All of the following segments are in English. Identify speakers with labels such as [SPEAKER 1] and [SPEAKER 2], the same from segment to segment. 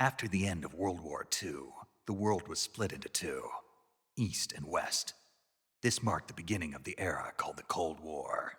[SPEAKER 1] After the end of World War II, the world was split into two, East and West. This marked the beginning of the era called the Cold War.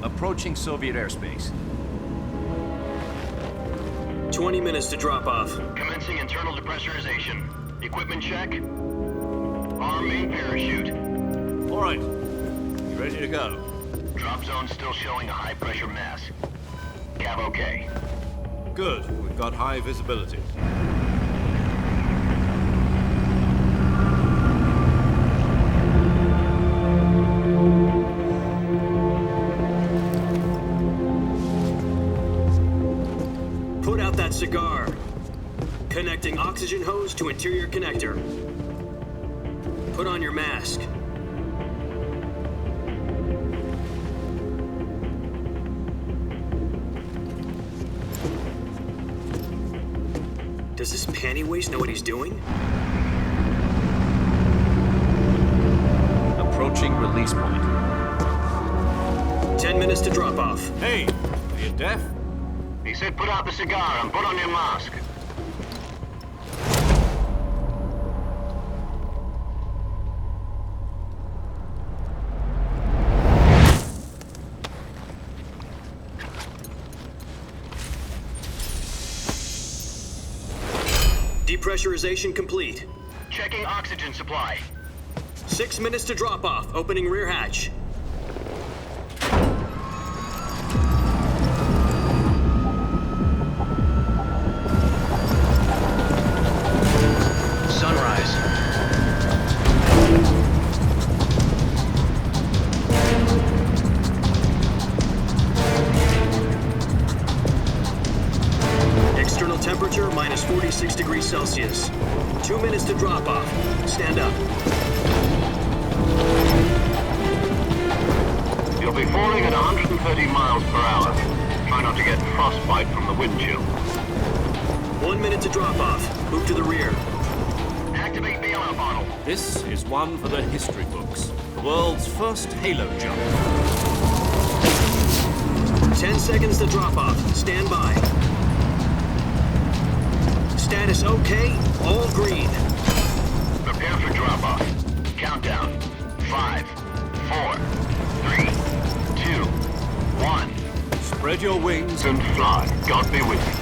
[SPEAKER 2] Approaching Soviet airspace.
[SPEAKER 3] 20 minutes to drop off.
[SPEAKER 4] Commencing internal depressurization. Equipment check. Arm main parachute.
[SPEAKER 2] All right. You ready to go?
[SPEAKER 4] Drop zone still showing a high pressure mass. Cav okay.
[SPEAKER 2] Good. We've got high visibility.
[SPEAKER 3] Put out that cigar. Connecting oxygen hose to interior connector. Put on your mask. Does this panty waste know what he's doing?
[SPEAKER 2] Approaching release point.
[SPEAKER 3] 10 minutes to drop off.
[SPEAKER 2] Hey, are you deaf?
[SPEAKER 4] He said put out the cigar and put on your mask.
[SPEAKER 3] Depressurization complete.
[SPEAKER 4] Checking oxygen supply.
[SPEAKER 3] 6 minutes to drop off. Opening rear hatch.
[SPEAKER 4] Sunrise.
[SPEAKER 3] External temperature minus 46 degrees Celsius. 2 minutes to drop off. Stand up.
[SPEAKER 4] You'll be falling at 130 miles per hour. Try not to get frostbite from the wind chill.
[SPEAKER 3] 1 minute to drop off. Move to the rear.
[SPEAKER 4] Activate bailout bottle.
[SPEAKER 2] This is one for the history books. The world's first halo jump.
[SPEAKER 3] 10 seconds to drop off. Stand by. Status okay. All green.
[SPEAKER 4] Prepare for drop off. Countdown. 5, 4, 3, 2, 1.
[SPEAKER 2] Spread your wings
[SPEAKER 4] And fly. God be with you.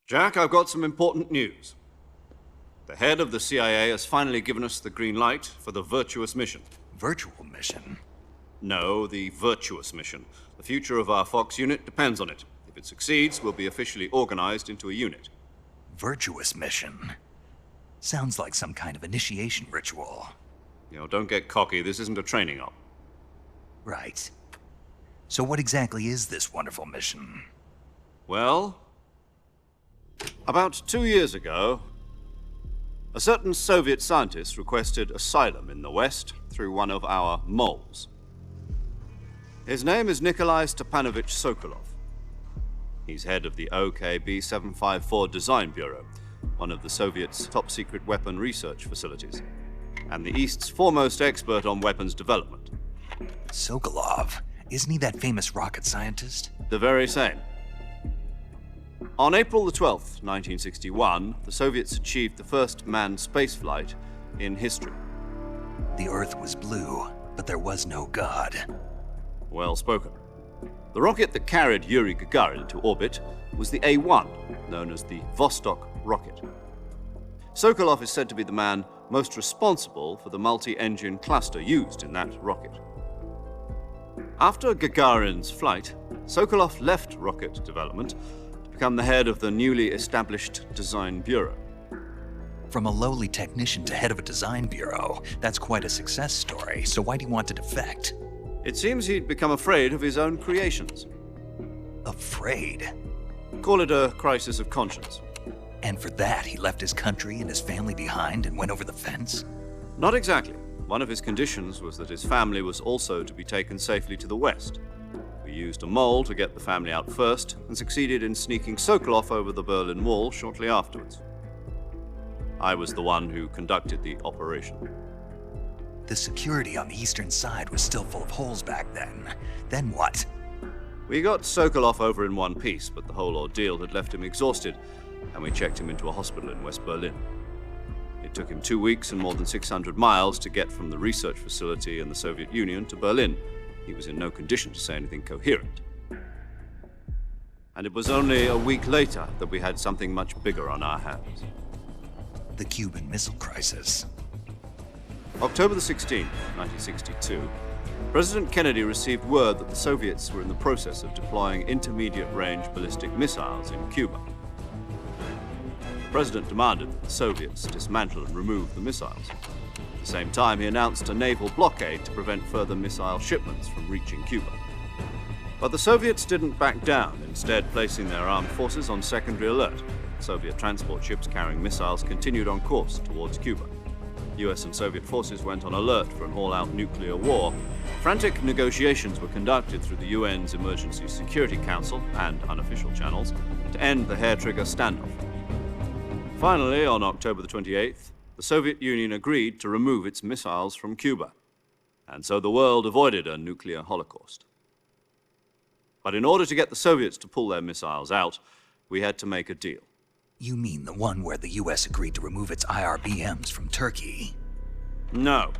[SPEAKER 2] Jack, I've got some important news. The head of the CIA has finally given us the green light for the virtuous mission.
[SPEAKER 1] Virtual mission?
[SPEAKER 2] No, the virtuous mission. The future of our Fox unit depends on it. If it succeeds, we'll be officially organized into a unit.
[SPEAKER 1] Virtuous mission? Sounds like some kind of initiation ritual.
[SPEAKER 2] You know, don't get cocky. This isn't a training op.
[SPEAKER 1] Right. So what exactly is this wonderful mission?
[SPEAKER 2] Well, about 2 years ago, a certain Soviet scientist requested asylum in the West through one of our moles. His name is Nikolai Stepanovich Sokolov. He's head of the OKB 754 Design Bureau, one of the Soviets' top-secret weapon research facilities, and the East's foremost expert on weapons development.
[SPEAKER 1] Sokolov? Isn't he that famous rocket scientist?
[SPEAKER 2] The very same. On April the 12th, 1961, the Soviets achieved the first manned spaceflight in history.
[SPEAKER 1] The Earth was blue, but there was no God.
[SPEAKER 2] Well spoken. The rocket that carried Yuri Gagarin to orbit was the A-1, known as the Vostok rocket. Sokolov is said to be the man most responsible for the multi-engine cluster used in that rocket. After Gagarin's flight, Sokolov left rocket development to become the head of the newly established Design Bureau.
[SPEAKER 1] From a lowly technician to head of a design bureau, that's quite a success story, so why do you want to defect?
[SPEAKER 2] It seems he'd become afraid of his own creations.
[SPEAKER 1] Afraid?
[SPEAKER 2] Call it a crisis of conscience.
[SPEAKER 1] And for that, he left his country and his family behind and went over the fence?
[SPEAKER 2] Not exactly. One of his conditions was that his family was also to be taken safely to the west. We used a mole to get the family out first and succeeded in sneaking Sokolov over the Berlin Wall shortly afterwards. I was the one who conducted the operation.
[SPEAKER 1] The security on the eastern side was still full of holes back then. Then what?
[SPEAKER 2] We got Sokolov over in one piece, but the whole ordeal had left him exhausted, and we checked him into a hospital in West Berlin. It took him 2 weeks and more than 600 miles to get from the research facility in the Soviet Union to Berlin. He was in no condition to say anything coherent. And it was only a week later that we had something much bigger on our hands.
[SPEAKER 1] The Cuban Missile Crisis.
[SPEAKER 2] October the 16th, 1962, President Kennedy received word that the Soviets were in the process of deploying intermediate-range ballistic missiles in Cuba. The President demanded that the Soviets dismantle and remove the missiles. At the same time, he announced a naval blockade to prevent further missile shipments from reaching Cuba. But the Soviets didn't back down, instead placing their armed forces on secondary alert. Soviet transport ships carrying missiles continued on course towards Cuba. US and Soviet forces went on alert for an all-out nuclear war. Frantic negotiations were conducted through the UN's Emergency Security Council and unofficial channels to end the hair-trigger standoff. Finally, on October the 28th, the Soviet Union agreed to remove its missiles from Cuba, and so the world avoided a nuclear holocaust. But in order to get the Soviets to pull their missiles out, we had to make a deal.
[SPEAKER 1] You mean the one where the US agreed to remove its IRBMs from Turkey?
[SPEAKER 2] No.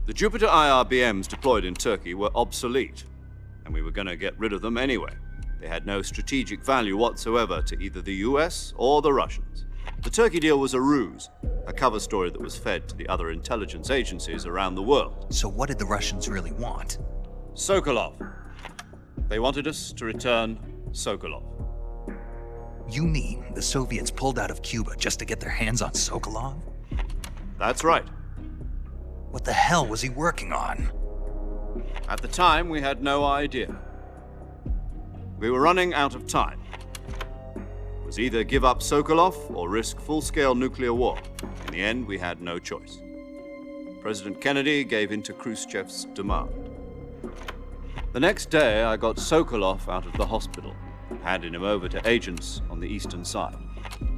[SPEAKER 2] The Jupiter IRBMs deployed in Turkey were obsolete, and we were going to get rid of them anyway. They had no strategic value whatsoever to either the US or the Russians. The Turkey deal was a ruse, a cover story that was fed to the other intelligence agencies around the world.
[SPEAKER 1] So what did the Russians really want?
[SPEAKER 2] Sokolov. They wanted us to return Sokolov.
[SPEAKER 1] You mean the Soviets pulled out of Cuba just to get their hands on Sokolov?
[SPEAKER 2] That's right.
[SPEAKER 1] What the hell was he working on?
[SPEAKER 2] At the time, we had no idea. We were running out of time. It was either give up Sokolov or risk full-scale nuclear war. In the end, we had no choice. President Kennedy gave in to Khrushchev's demand. The next day, I got Sokolov out of the hospital, handing him over to agents on the eastern side.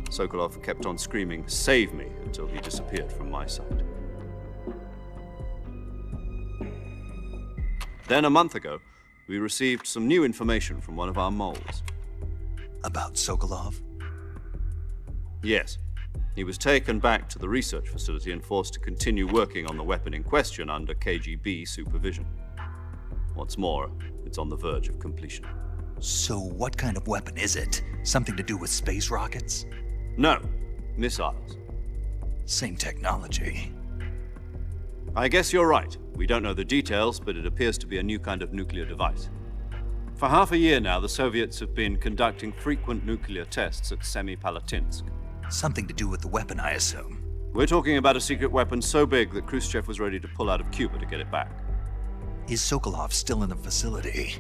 [SPEAKER 2] Sokolov kept on screaming, "Save me," until he disappeared from my sight. Then a month ago, we received some new information from one of our moles.
[SPEAKER 1] About Sokolov?
[SPEAKER 2] Yes. He was taken back to the research facility and forced to continue working on the weapon in question under KGB supervision. What's more, it's on the verge of completion.
[SPEAKER 1] So what kind of weapon is it? Something to do with space rockets?
[SPEAKER 2] No, missiles.
[SPEAKER 1] Same technology.
[SPEAKER 2] I guess you're right. We don't know the details, but it appears to be a new kind of nuclear device. For half a year now, the Soviets have been conducting frequent nuclear tests at Semipalatinsk.
[SPEAKER 1] Something to do with the weapon, I assume.
[SPEAKER 2] We're talking about a secret weapon so big that Khrushchev was ready to pull out of Cuba to get it back.
[SPEAKER 1] Is Sokolov still in the facility?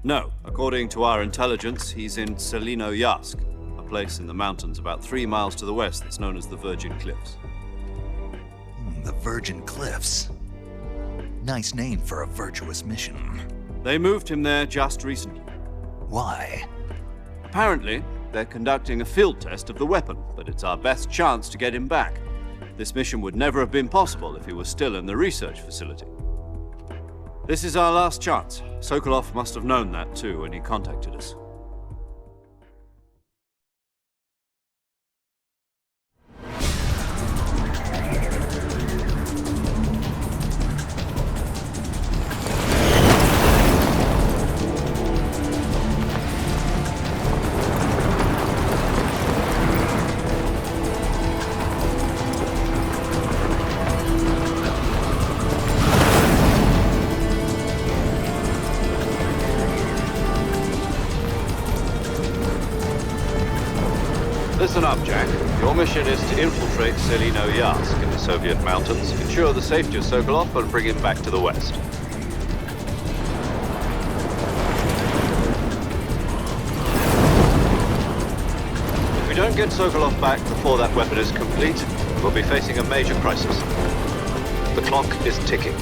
[SPEAKER 2] No. According to our intelligence, he's in Selinoyarsk, a place in the mountains about 3 miles to the west that's known as the Virgin Cliffs.
[SPEAKER 1] The Virgin Cliffs. Nice name for a virtuous mission.
[SPEAKER 2] They moved him there just recently.
[SPEAKER 1] Why?
[SPEAKER 2] Apparently, they're conducting a field test of the weapon, but it's our best chance to get him back. This mission would never have been possible if he was still in the research facility. This is our last chance. Sokolov must have known that too when he contacted us. Your mission is to infiltrate Selino Yask in the Soviet mountains, ensure the safety of Sokolov, and bring him back to the West. If we don't get Sokolov back before that weapon is complete, we'll be facing a major crisis. The clock is ticking.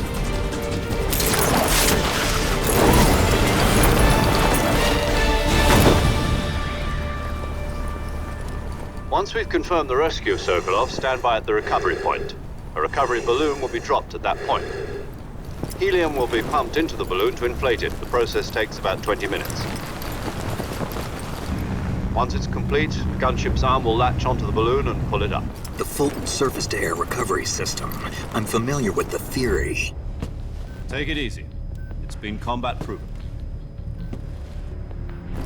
[SPEAKER 2] Once we've confirmed the rescue of Sokolov, stand by at the recovery point. A recovery balloon will be dropped at that point. Helium will be pumped into the balloon to inflate it. The process takes about 20 minutes. Once it's complete, the gunship's arm will latch onto the balloon and pull it up.
[SPEAKER 3] The Fulton surface-to-air recovery system. I'm familiar with the theory.
[SPEAKER 2] Take it easy. It's been combat proven.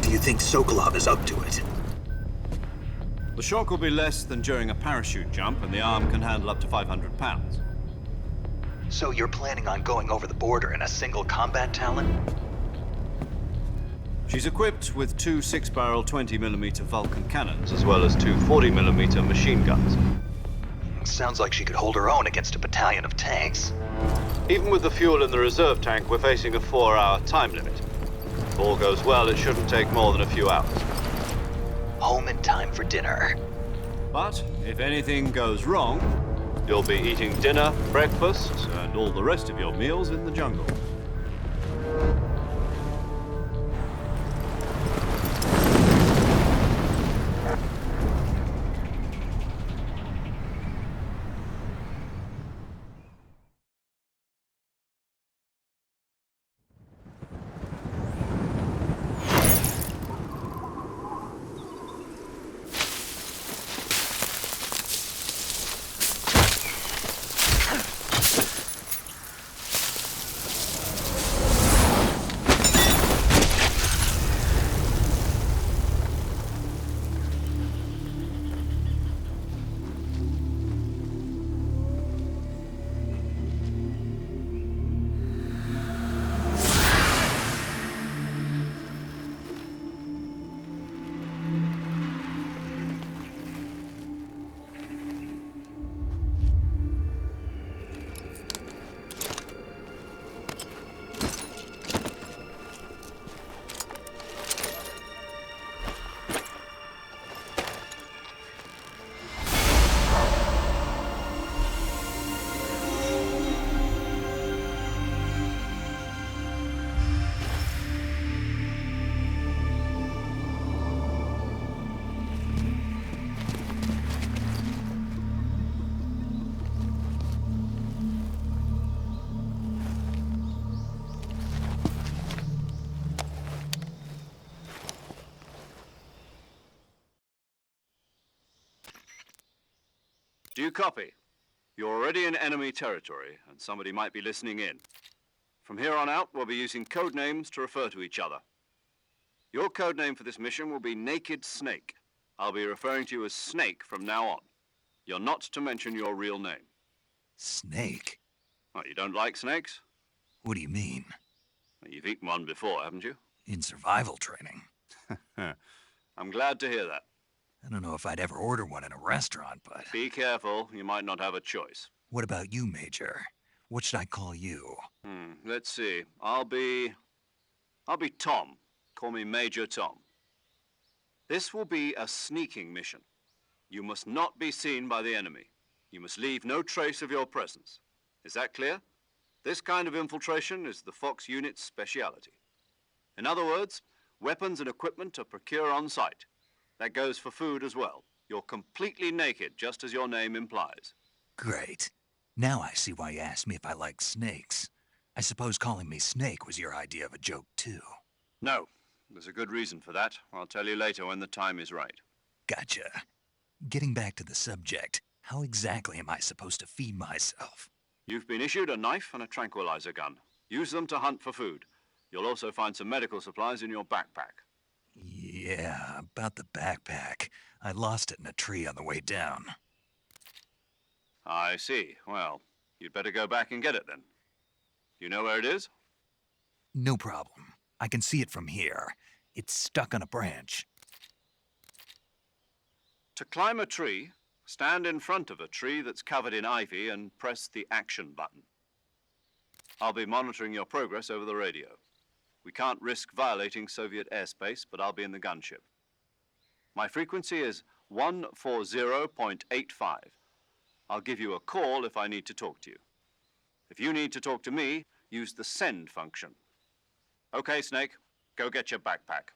[SPEAKER 3] Do you think Sokolov is up to it?
[SPEAKER 2] The shock will be less than during a parachute jump, and the arm can handle up to 500 pounds.
[SPEAKER 1] So you're planning on going over the border in a single combat Talon?
[SPEAKER 2] She's equipped with two 6-barrel 20mm Vulcan cannons, as well as two 40mm machine guns.
[SPEAKER 1] Sounds like she could hold her own against a battalion of tanks.
[SPEAKER 2] Even with the fuel in the reserve tank, we're facing a 4-hour time limit. If all goes well, it shouldn't take more than a few hours.
[SPEAKER 1] Home in time for dinner.
[SPEAKER 2] But if anything goes wrong, you'll be eating dinner, breakfast, and all the rest of your meals in the jungle. Do you copy? You're already in enemy territory, and somebody might be listening in. From here on out, we'll be using code names to refer to each other. Your code name for this mission will be Naked Snake. I'll be referring to you as Snake from now on. You're not to mention your real name.
[SPEAKER 1] Snake?
[SPEAKER 2] Oh, you don't like snakes?
[SPEAKER 1] What do you mean?
[SPEAKER 2] Well, you've eaten one before, haven't you?
[SPEAKER 1] In survival training.
[SPEAKER 2] I'm glad to hear that.
[SPEAKER 1] I don't know if I'd ever order one in a restaurant, but...
[SPEAKER 2] Be careful, you might not have a choice.
[SPEAKER 1] What about you, Major? What should I call you?
[SPEAKER 2] Let's see. I'll be Tom. Call me Major Tom. This will be a sneaking mission. You must not be seen by the enemy. You must leave no trace of your presence. Is that clear? This kind of infiltration is the Fox unit's speciality. In other words, weapons and equipment are procured on site. That goes for food as well. You're completely naked, just as your name implies.
[SPEAKER 1] Great. Now I see why you asked me if I like snakes. I suppose calling me Snake was your idea of a joke, too.
[SPEAKER 2] No, there's a good reason for that. I'll tell you later when the time is right.
[SPEAKER 1] Gotcha. Getting back to the subject, how exactly am I supposed to feed myself?
[SPEAKER 2] You've been issued a knife and a tranquilizer gun. Use them to hunt for food. You'll also find some medical supplies in your backpack.
[SPEAKER 1] Yeah, about the backpack. I lost it in a tree on the way down.
[SPEAKER 2] I see. Well, you'd better go back and get it then. You know where it is?
[SPEAKER 1] No problem. I can see it from here. It's stuck on a branch.
[SPEAKER 2] To climb a tree, stand in front of a tree that's covered in ivy and press the action button. I'll be monitoring your progress over the radio. We can't risk violating Soviet airspace, but I'll be in the gunship. My frequency is 140.85. I'll give you a call if I need to talk to you. If you need to talk to me, use the send function. Okay, Snake, go get your backpack.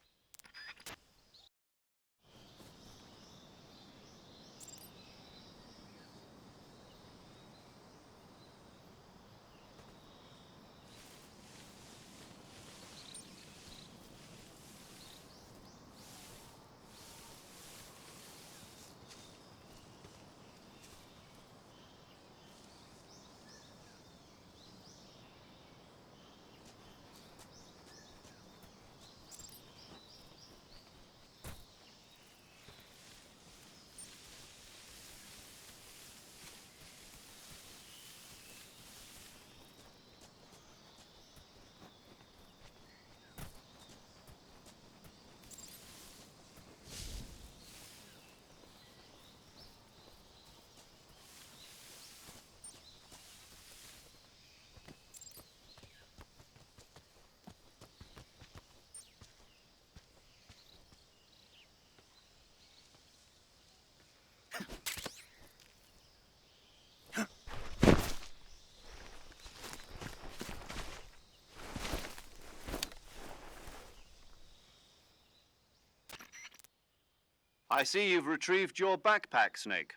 [SPEAKER 2] I see you've retrieved your backpack, Snake.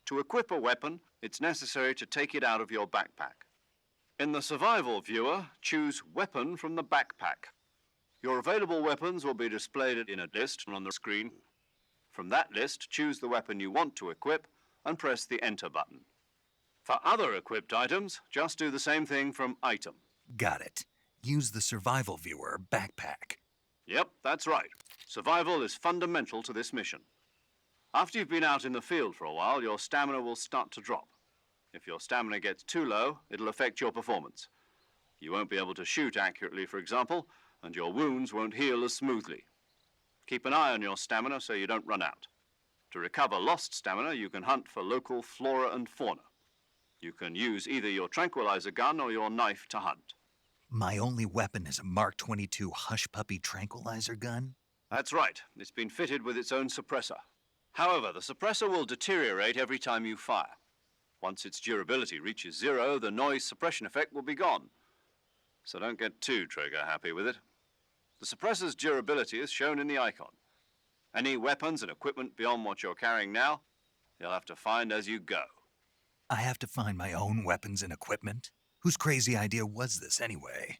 [SPEAKER 2] To equip a weapon, it's necessary to take it out of your backpack. In the survival viewer, choose Weapon from the backpack. Your available weapons will be displayed in a list on the screen. From that list, choose the weapon you want to equip and press the Enter button. For other equipped items, just do the same thing from Item.
[SPEAKER 1] Got it. Use the survival viewer backpack.
[SPEAKER 2] Yep, that's right. Survival is fundamental to this mission. After you've been out in the field for a while, your stamina will start to drop. If your stamina gets too low, it'll affect your performance. You won't be able to shoot accurately, for example, and your wounds won't heal as smoothly. Keep an eye on your stamina so you don't run out. To recover lost stamina, you can hunt for local flora and fauna. You can use either your tranquilizer gun or your knife to hunt.
[SPEAKER 1] My only weapon is a Mark 22 Hush Puppy tranquilizer gun?
[SPEAKER 2] That's right. It's been fitted with its own suppressor. However, the suppressor will deteriorate every time you fire. Once its durability reaches 0, the noise suppression effect will be gone. So don't get too trigger-happy with it. The suppressor's durability is shown in the icon. Any weapons and equipment beyond what you're carrying now, you'll have to find as you go.
[SPEAKER 1] I have to find my own weapons and equipment? Whose crazy idea was this anyway?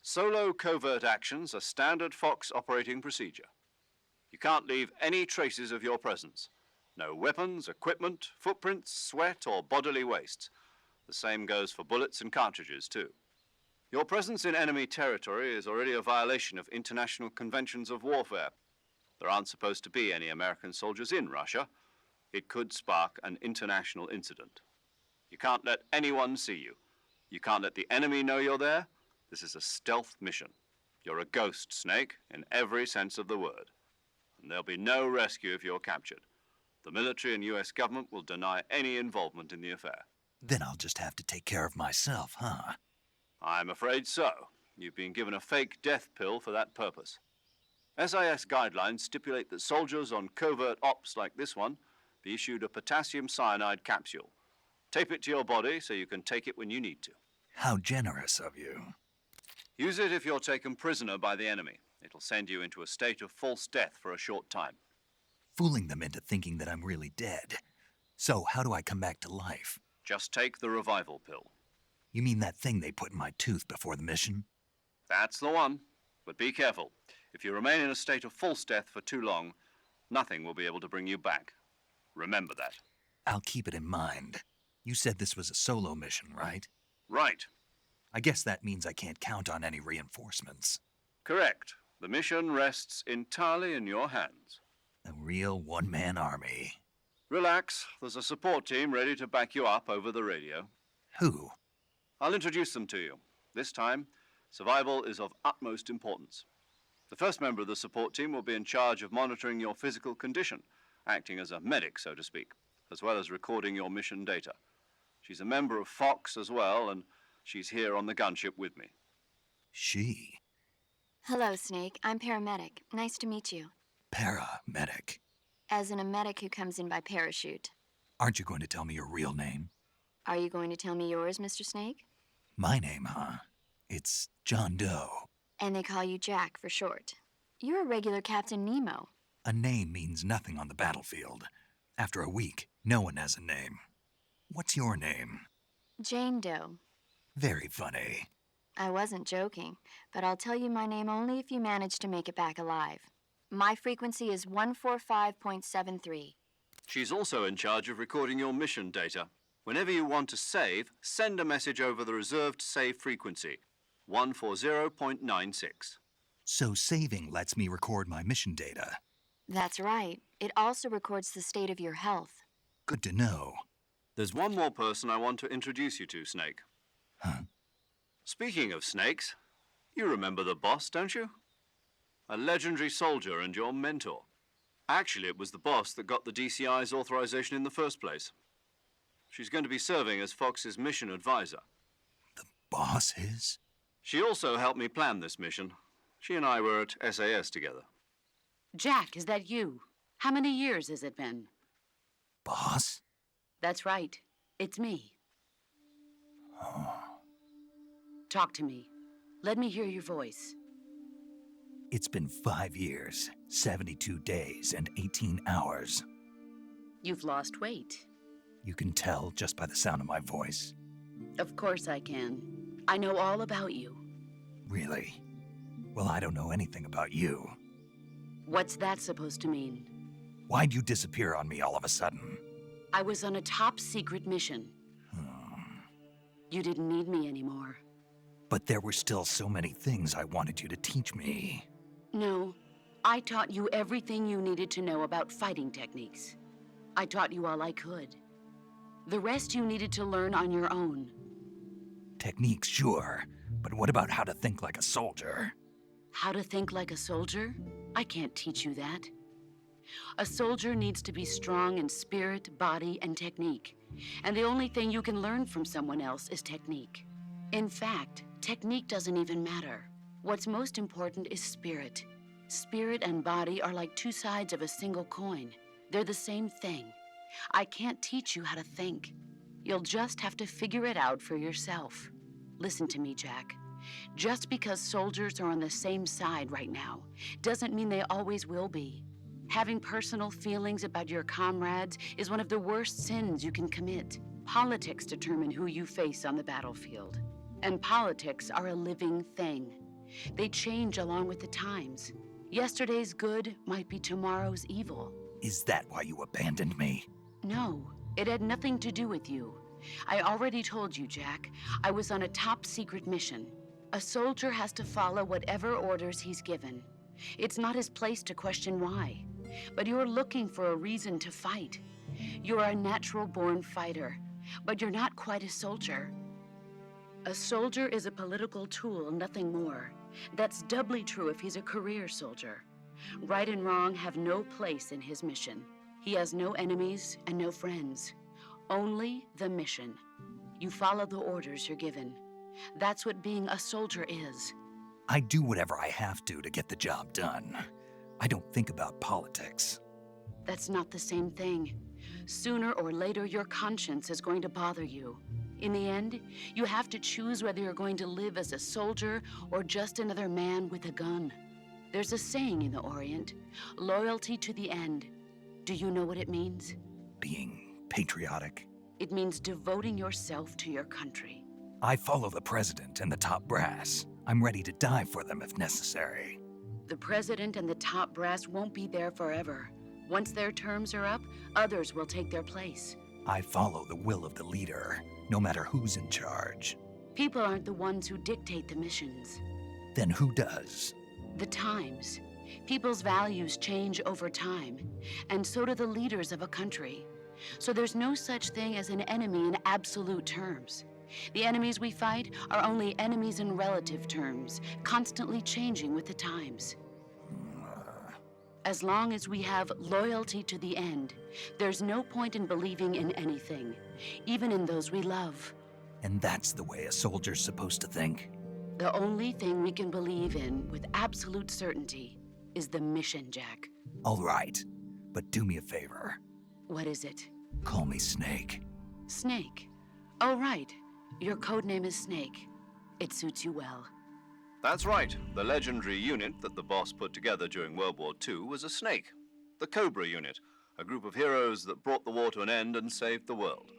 [SPEAKER 2] Solo covert actions are standard Fox operating procedure. You can't leave any traces of your presence. No weapons, equipment, footprints, sweat, or bodily wastes. The same goes for bullets and cartridges, too. Your presence in enemy territory is already a violation of international conventions of warfare. There aren't supposed to be any American soldiers in Russia. It could spark an international incident. You can't let anyone see you. You can't let the enemy know you're there. This is a stealth mission. You're a ghost, Snake, in every sense of the word. And there'll be no rescue if you're captured. The military and US government will deny any involvement in the affair.
[SPEAKER 1] Then I'll just have to take care of myself, huh?
[SPEAKER 2] I'm afraid so. You've been given a fake death pill for that purpose. SIS guidelines stipulate that soldiers on covert ops like this one be issued a potassium cyanide capsule. Tape it to your body so you can take it when you need to.
[SPEAKER 1] How generous of you.
[SPEAKER 2] Use it if you're taken prisoner by the enemy. It'll send you into a state of false death for a short time.
[SPEAKER 1] Fooling them into thinking that I'm really dead. So, how do I come back to life?
[SPEAKER 2] Just take the revival pill.
[SPEAKER 1] You mean that thing they put in my tooth before the mission?
[SPEAKER 2] That's the one. But be careful. If you remain in a state of false death for too long, nothing will be able to bring you back. Remember that.
[SPEAKER 1] I'll keep it in mind. You said this was a solo mission, right?
[SPEAKER 2] Right.
[SPEAKER 1] I guess that means I can't count on any reinforcements.
[SPEAKER 2] Correct. The mission rests entirely in your hands.
[SPEAKER 1] A real one-man army.
[SPEAKER 2] Relax. There's a support team ready to back you up over the radio.
[SPEAKER 1] Who?
[SPEAKER 2] I'll introduce them to you. This time, survival is of utmost importance. The first member of the support team will be in charge of monitoring your physical condition, acting as a medic, so to speak, as well as recording your mission data. She's a member of Fox as well, and she's here on the gunship with me.
[SPEAKER 1] She?
[SPEAKER 5] Hello, Snake. I'm paramedic. Nice to meet you.
[SPEAKER 1] Paramedic.
[SPEAKER 5] As in a medic who comes in by parachute.
[SPEAKER 1] Aren't you going to tell me your real name?
[SPEAKER 5] Are you going to tell me yours, Mr. Snake?
[SPEAKER 1] My name, huh? It's John Doe.
[SPEAKER 5] And they call you Jack for short. You're a regular Captain Nemo.
[SPEAKER 1] A name means nothing on the battlefield. After a week, no one has a name. What's your name?
[SPEAKER 5] Jane Doe.
[SPEAKER 1] Very funny.
[SPEAKER 5] I wasn't joking, but I'll tell you my name only if you manage to make it back alive. My frequency is 145.73.
[SPEAKER 2] She's also in charge of recording your mission data. Whenever you want to save, send a message over the reserved save frequency, 140.96.
[SPEAKER 1] So saving lets me record my mission data.
[SPEAKER 5] That's right. It also records the state of your health.
[SPEAKER 1] Good to know.
[SPEAKER 2] There's one more person I want to introduce you to, Snake.
[SPEAKER 1] Huh?
[SPEAKER 2] Speaking of snakes, you remember the boss, don't you? A legendary soldier and your mentor. Actually, it was the boss that got the DCI's authorization in the first place. She's going to be serving as Fox's mission advisor.
[SPEAKER 1] The boss is?
[SPEAKER 2] She also helped me plan this mission. She and I were at SAS together.
[SPEAKER 6] Jack, is that you? How many years has it been?
[SPEAKER 1] Boss?
[SPEAKER 6] That's right. It's me.
[SPEAKER 1] Oh.
[SPEAKER 6] Talk to me. Let me hear your voice.
[SPEAKER 1] It's been 5 years, 72 days, and 18 hours.
[SPEAKER 6] You've lost weight.
[SPEAKER 1] You can tell just by the sound of my voice.
[SPEAKER 6] Of course I can. I know all about you.
[SPEAKER 1] Really? Well, I don't know anything about you.
[SPEAKER 6] What's that supposed to mean?
[SPEAKER 1] Why'd you disappear on me all of a sudden?
[SPEAKER 6] I was on a top secret mission. You didn't need me anymore.
[SPEAKER 1] But there were still so many things I wanted you to teach me.
[SPEAKER 6] No, I taught you everything you needed to know about fighting techniques. I taught you all I could. The rest you needed to learn on your own.
[SPEAKER 1] Techniques, sure. But what about how to think like a soldier?
[SPEAKER 6] How to think like a soldier? I can't teach you that. A soldier needs to be strong in spirit, body, and technique. And the only thing you can learn from someone else is technique. In fact, technique doesn't even matter. What's most important is spirit. Spirit and body are like two sides of a single coin. They're the same thing. I can't teach you how to think. You'll just have to figure it out for yourself. Listen to me, Jack. Just because soldiers are on the same side right now doesn't mean they always will be. Having personal feelings about your comrades is one of the worst sins you can commit. Politics determine who you face on the battlefield. And politics are a living thing. They change along with the times. Yesterday's good might be tomorrow's evil.
[SPEAKER 1] Is that why you abandoned me?
[SPEAKER 6] No, it had nothing to do with you. I already told you, Jack. I was on a top secret mission. A soldier has to follow whatever orders he's given. It's not his place to question why. But you're looking for a reason to fight. You're a natural-born fighter, but you're not quite a soldier. A soldier is a political tool, nothing more. That's doubly true if he's a career soldier. Right and wrong have no place in his mission. He has no enemies and no friends. Only the mission. You follow the orders you're given. That's what being a soldier is.
[SPEAKER 1] I do whatever I have to get the job done. I don't think about politics.
[SPEAKER 6] That's not the same thing. Sooner or later, your conscience is going to bother you. In the end, you have to choose whether you're going to live as a soldier or just another man with a gun. There's a saying in the Orient, loyalty to the end. Do you know what it means?
[SPEAKER 1] Being patriotic.
[SPEAKER 6] It means devoting yourself to your country.
[SPEAKER 1] I follow the president and the top brass. I'm ready to die for them if necessary.
[SPEAKER 6] The president and the top brass won't be there forever. Once their terms are up, others will take their place.
[SPEAKER 1] I follow the will of the leader, no matter who's in charge.
[SPEAKER 6] People aren't the ones who dictate the missions.
[SPEAKER 1] Then who does?
[SPEAKER 6] The times. People's values change over time, and so do the leaders of a country. So there's no such thing as an enemy in absolute terms. The enemies we fight are only enemies in relative terms, constantly changing with the times. As long as we have loyalty to the end, there's no point in believing in anything, even in those we love.
[SPEAKER 1] And that's the way a soldier's supposed to think?
[SPEAKER 6] The only thing we can believe in with absolute certainty is the mission, Jack.
[SPEAKER 1] All right, but do me a favor.
[SPEAKER 6] What is it?
[SPEAKER 1] Call me Snake.
[SPEAKER 6] Snake. Oh, right. Your codename is Snake. It suits you well.
[SPEAKER 2] That's right. The legendary unit that the boss put together during World War II was a snake. The Cobra unit, a group of heroes that brought the war to an end and saved the world.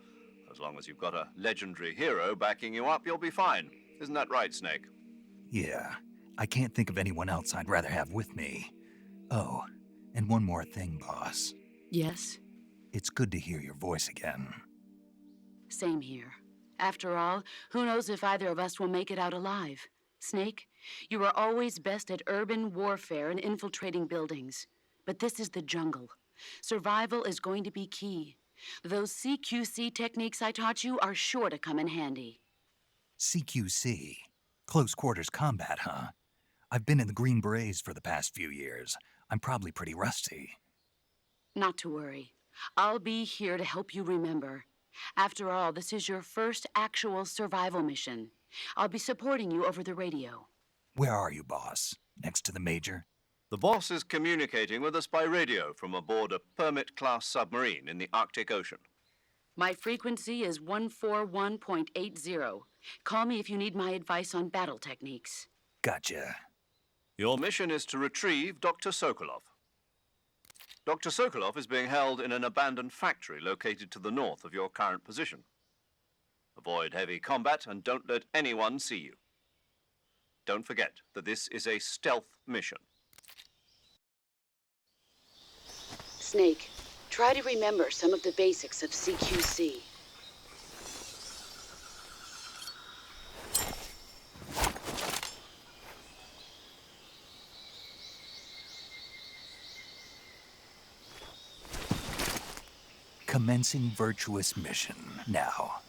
[SPEAKER 2] As long as you've got a legendary hero backing you up, you'll be fine. Isn't that right, Snake?
[SPEAKER 1] Yeah, I can't think of anyone else I'd rather have with me. Oh, and one more thing, boss.
[SPEAKER 6] Yes?
[SPEAKER 1] It's good to hear your voice again.
[SPEAKER 6] Same here. After all, who knows if either of us will make it out alive? Snake, you are always best at urban warfare and infiltrating buildings. But this is the jungle. Survival is going to be key. Those CQC techniques I taught you are sure to come in handy.
[SPEAKER 1] CQC? Close quarters combat, huh? I've been in the Green Berets for the past few years. I'm probably pretty rusty.
[SPEAKER 6] Not to worry. I'll be here to help you remember. After all, this is your first actual survival mission. I'll be supporting you over the radio.
[SPEAKER 1] Where are you, boss? Next to the Major?
[SPEAKER 2] The boss is communicating with us by radio from aboard a Permit-class submarine in the Arctic Ocean.
[SPEAKER 6] My frequency is 141.80. Call me if you need my advice on battle techniques.
[SPEAKER 1] Gotcha.
[SPEAKER 2] Your mission is to retrieve Dr. Sokolov. Dr. Sokolov is being held in an abandoned factory located to the north of your current position. Avoid heavy combat and don't let anyone see you. Don't forget that this is a stealth mission.
[SPEAKER 6] Snake, try to remember some of the basics of CQC.
[SPEAKER 1] Commencing virtuous mission now.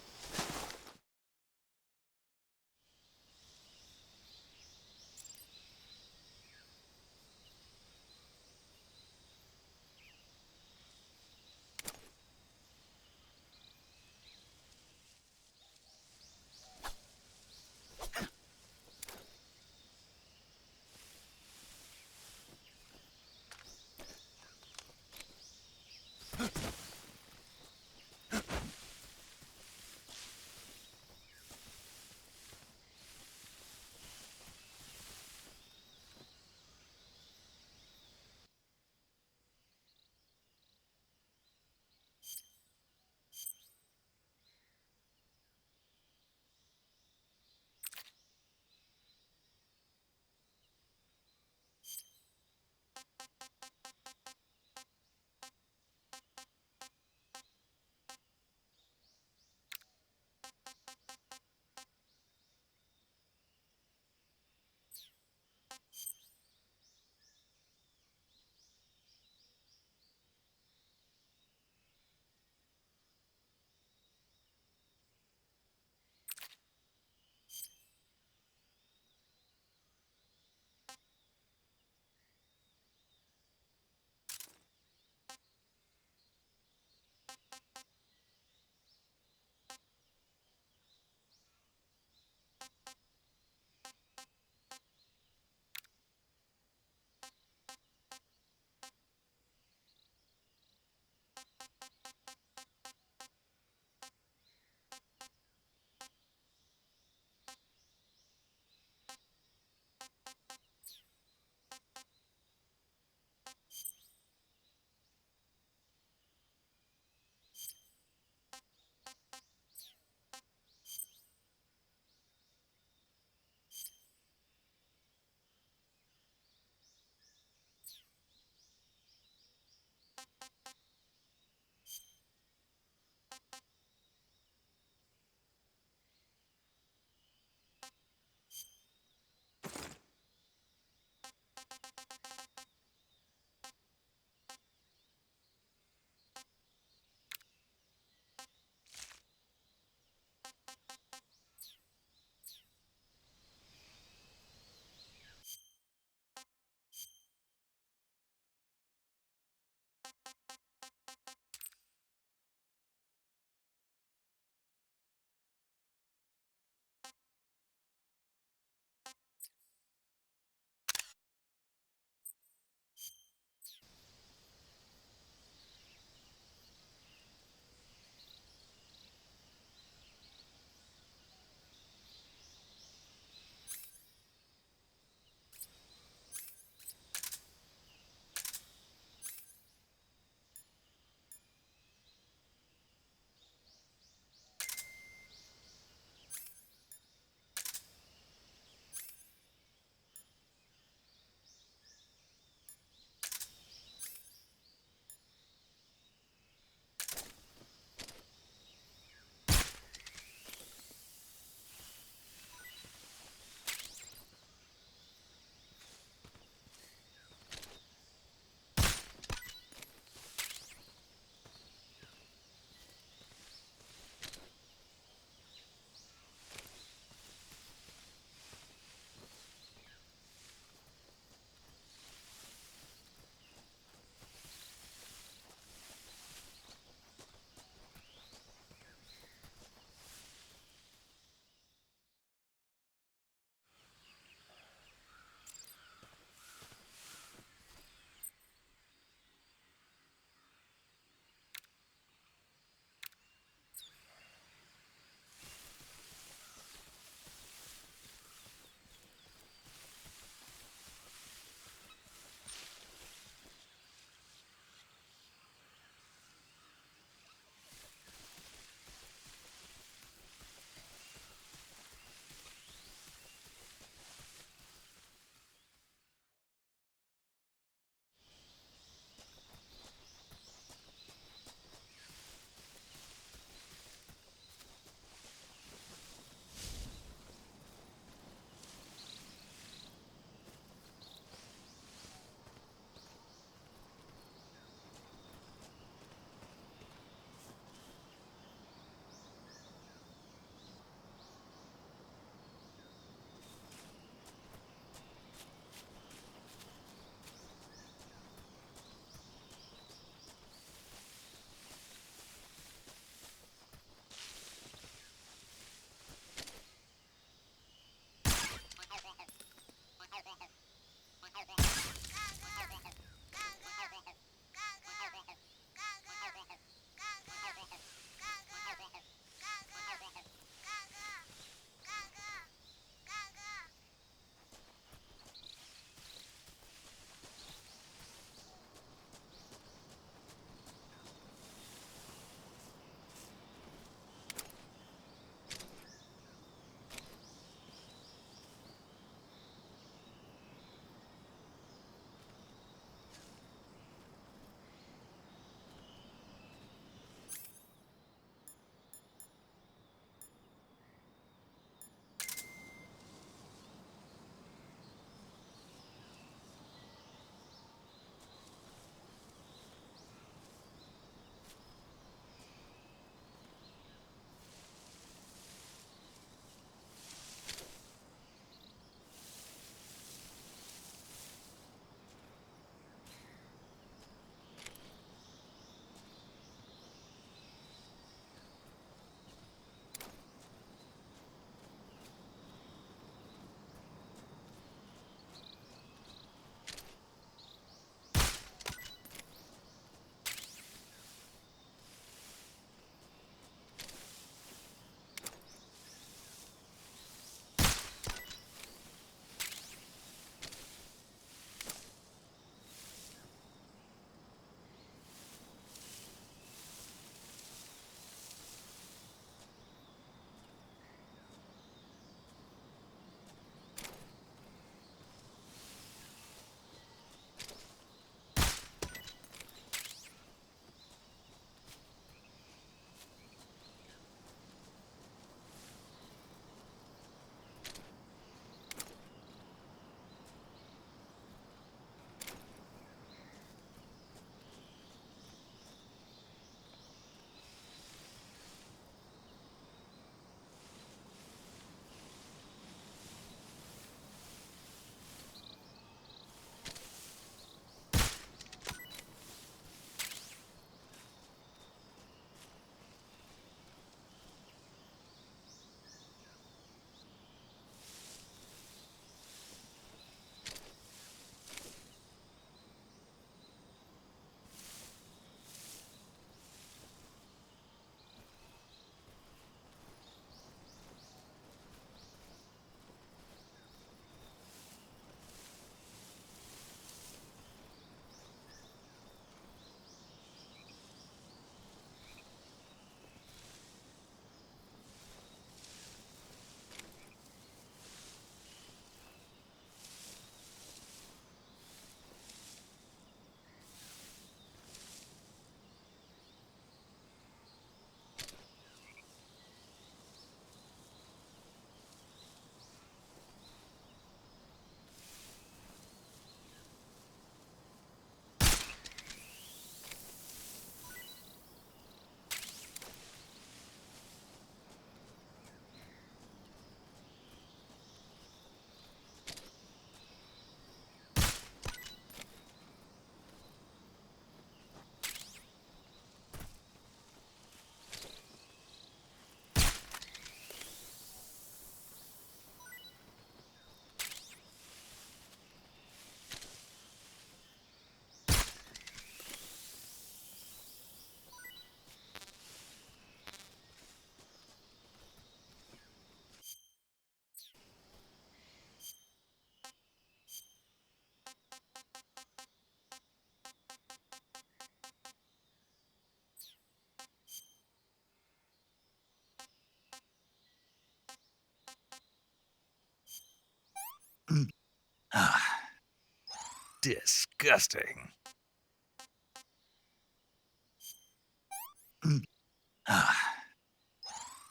[SPEAKER 1] Disgusting.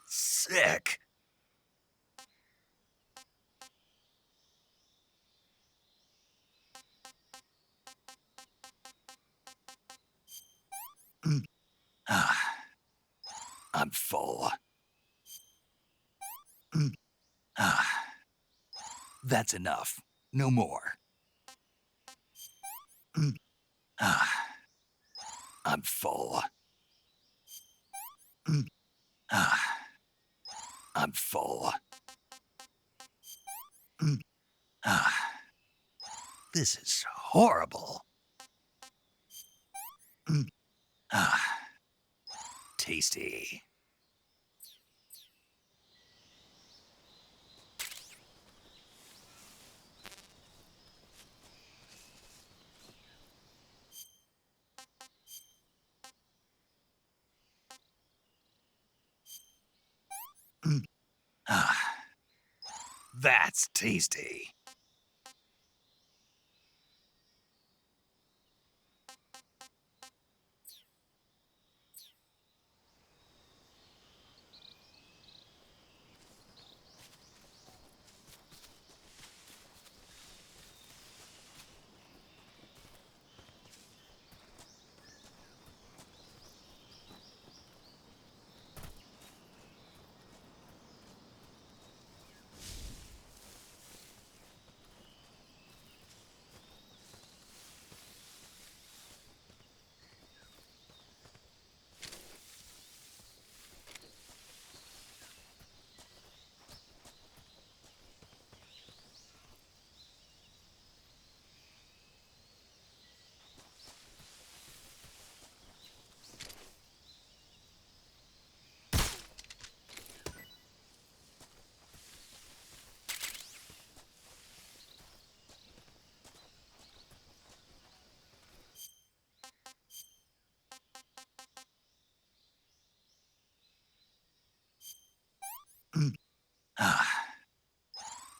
[SPEAKER 1] Sick. I'm full. That's enough. No more. I'm full. I'm full. This is horrible. Tasty. That's tasty.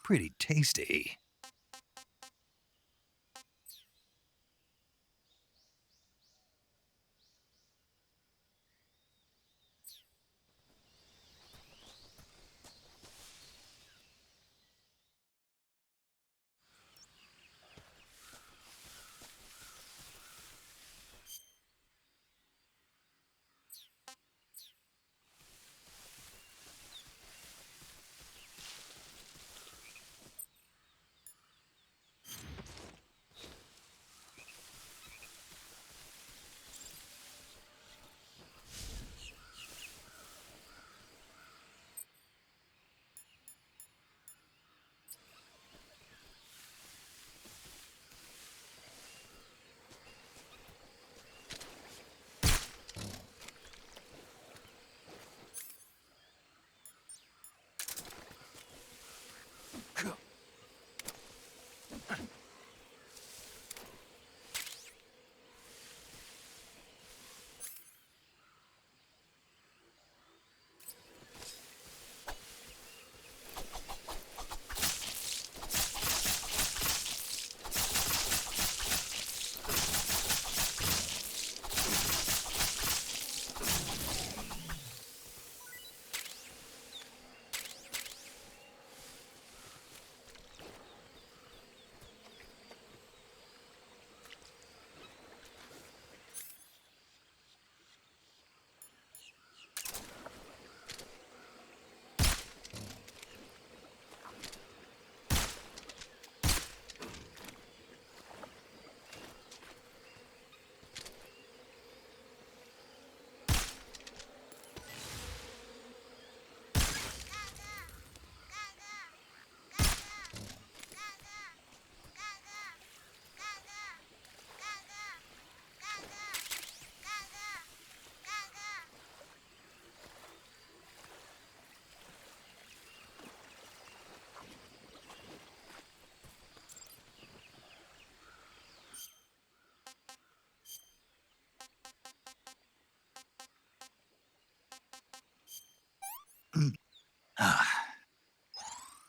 [SPEAKER 1] Pretty tasty.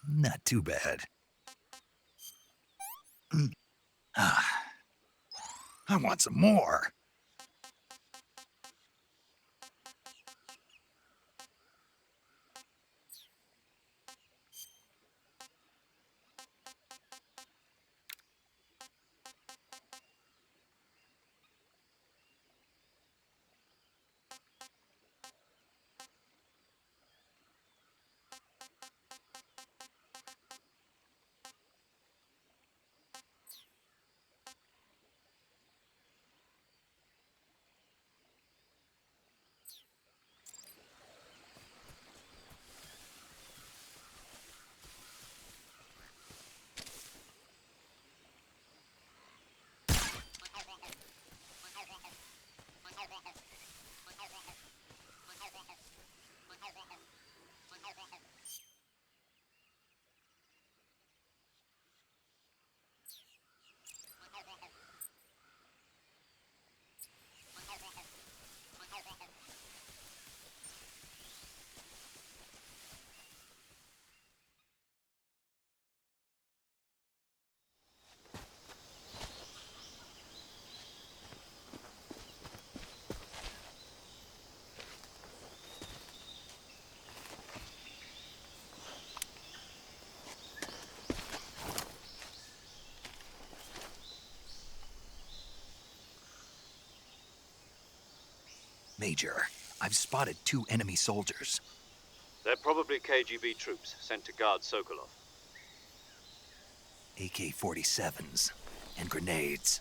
[SPEAKER 1] Not too bad. I want some more. Major, I've spotted 2 enemy soldiers.
[SPEAKER 2] They're probably KGB troops sent to guard Sokolov.
[SPEAKER 1] AK-47s and grenades.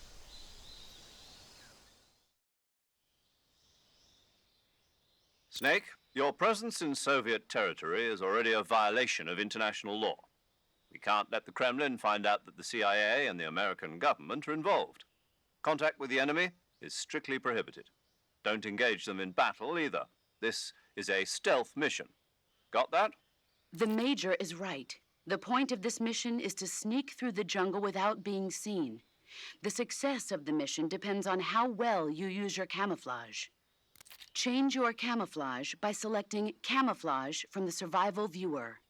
[SPEAKER 2] Snake, your presence in Soviet territory is already a violation of international law. We can't let the Kremlin find out that the CIA and the American government are involved. Contact with the enemy is strictly prohibited. Don't engage them in battle either. This is a stealth mission. Got that?
[SPEAKER 6] The Major is right. The point of this mission is to sneak through the jungle without being seen. The success of the mission depends on how well you use your camouflage. Change your camouflage by selecting Camouflage from the Survival Viewer.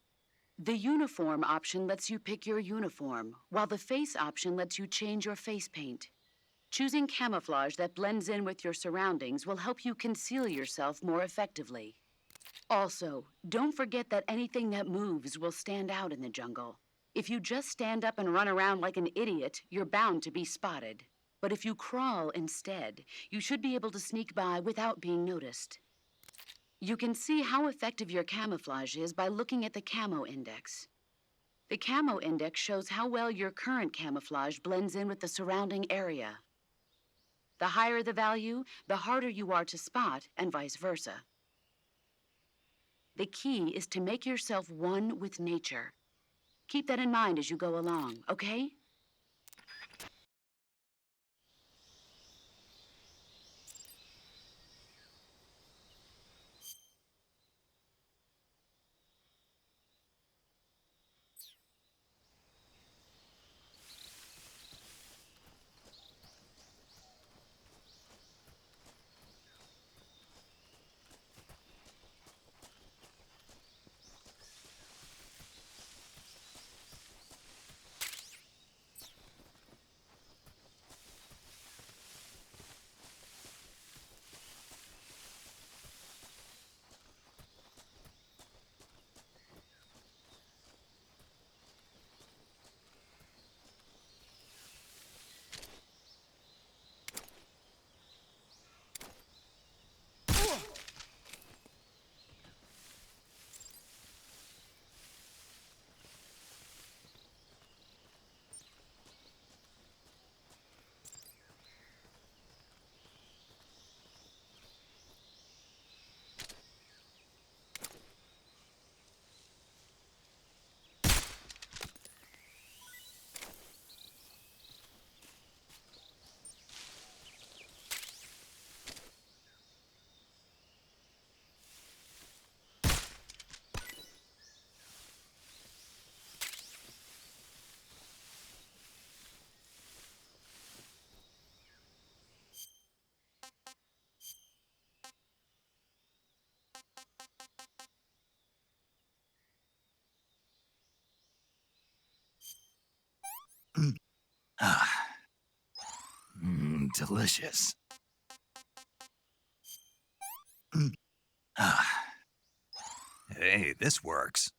[SPEAKER 6] The Uniform option lets you pick your uniform, while the Face option lets you change your face paint. Choosing camouflage that blends in with your surroundings will help you conceal yourself more effectively. Also, don't forget that anything that moves will stand out in the jungle. If you just stand up and run around like an idiot, you're bound to be spotted. But if you crawl instead, you should be able to sneak by without being noticed. You can see how effective your camouflage is by looking at the Camo Index. The Camo Index shows how well your current camouflage blends in with the surrounding area. The higher the value, the harder you are to spot, and vice versa. The key is to make yourself one with nature. Keep that in mind as you go along, okay?
[SPEAKER 1] Delicious. Hey, this works.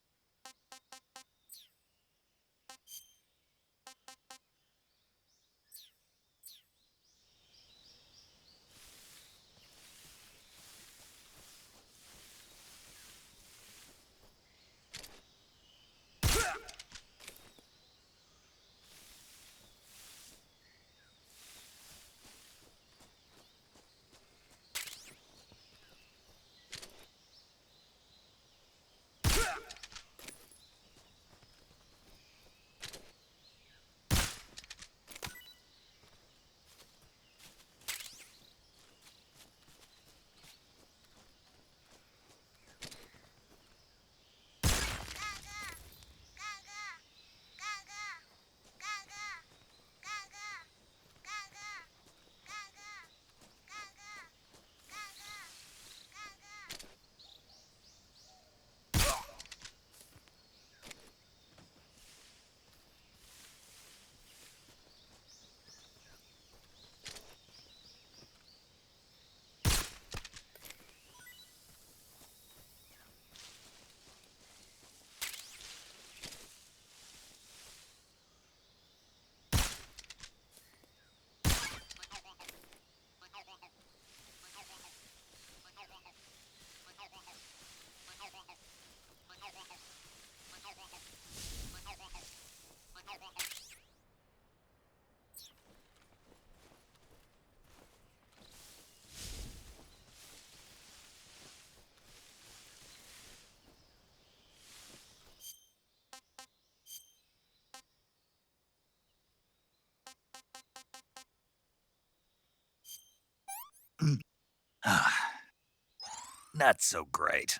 [SPEAKER 1] Not so great.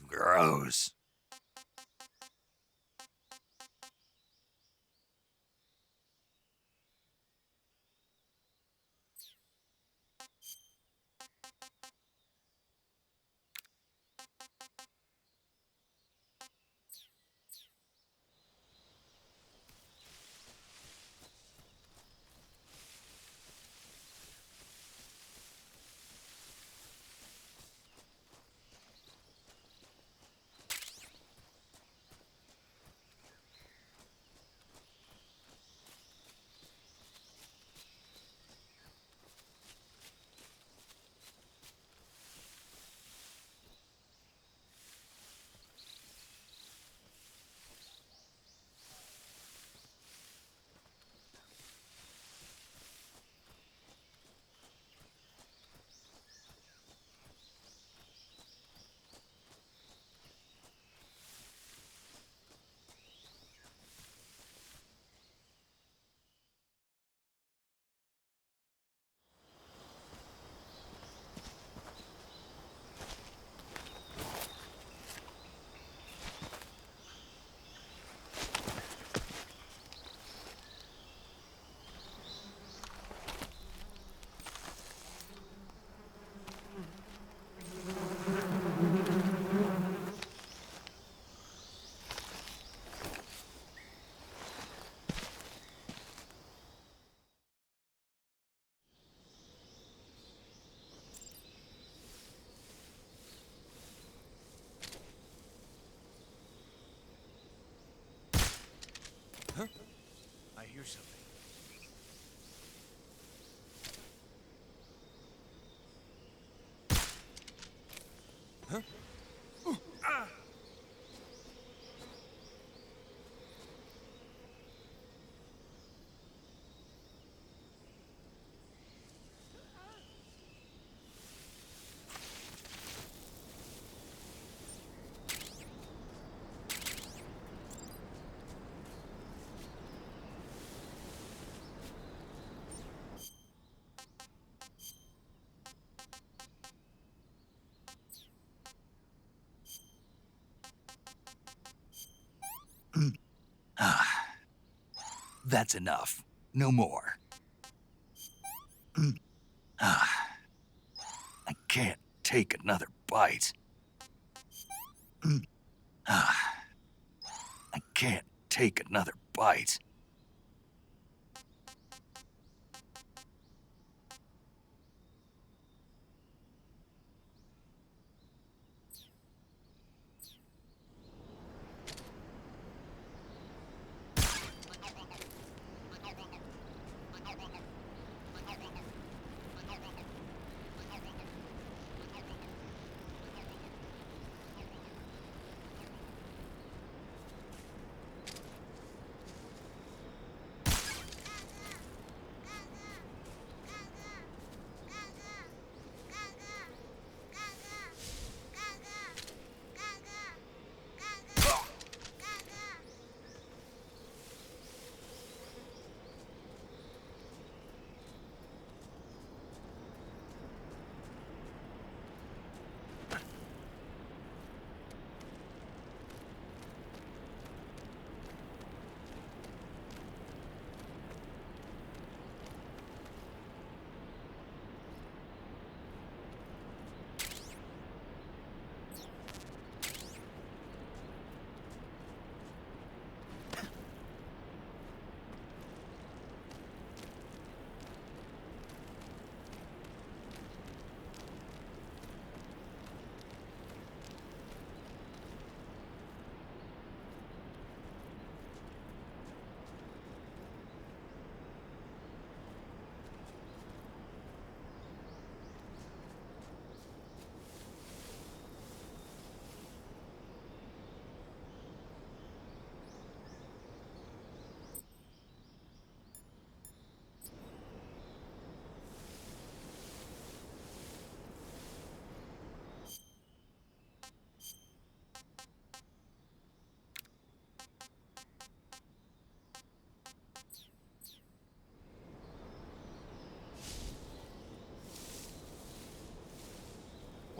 [SPEAKER 1] Gross. I hear something. That's enough. No more. I can't take another bite. I can't take another bite.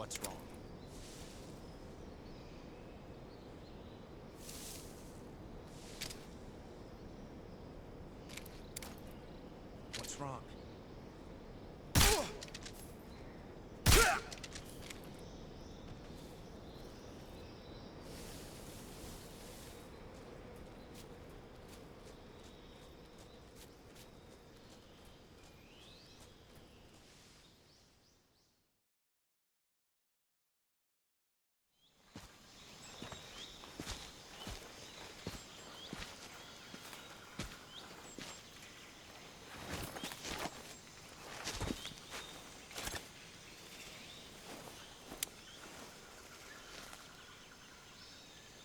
[SPEAKER 7] What's wrong? What's wrong?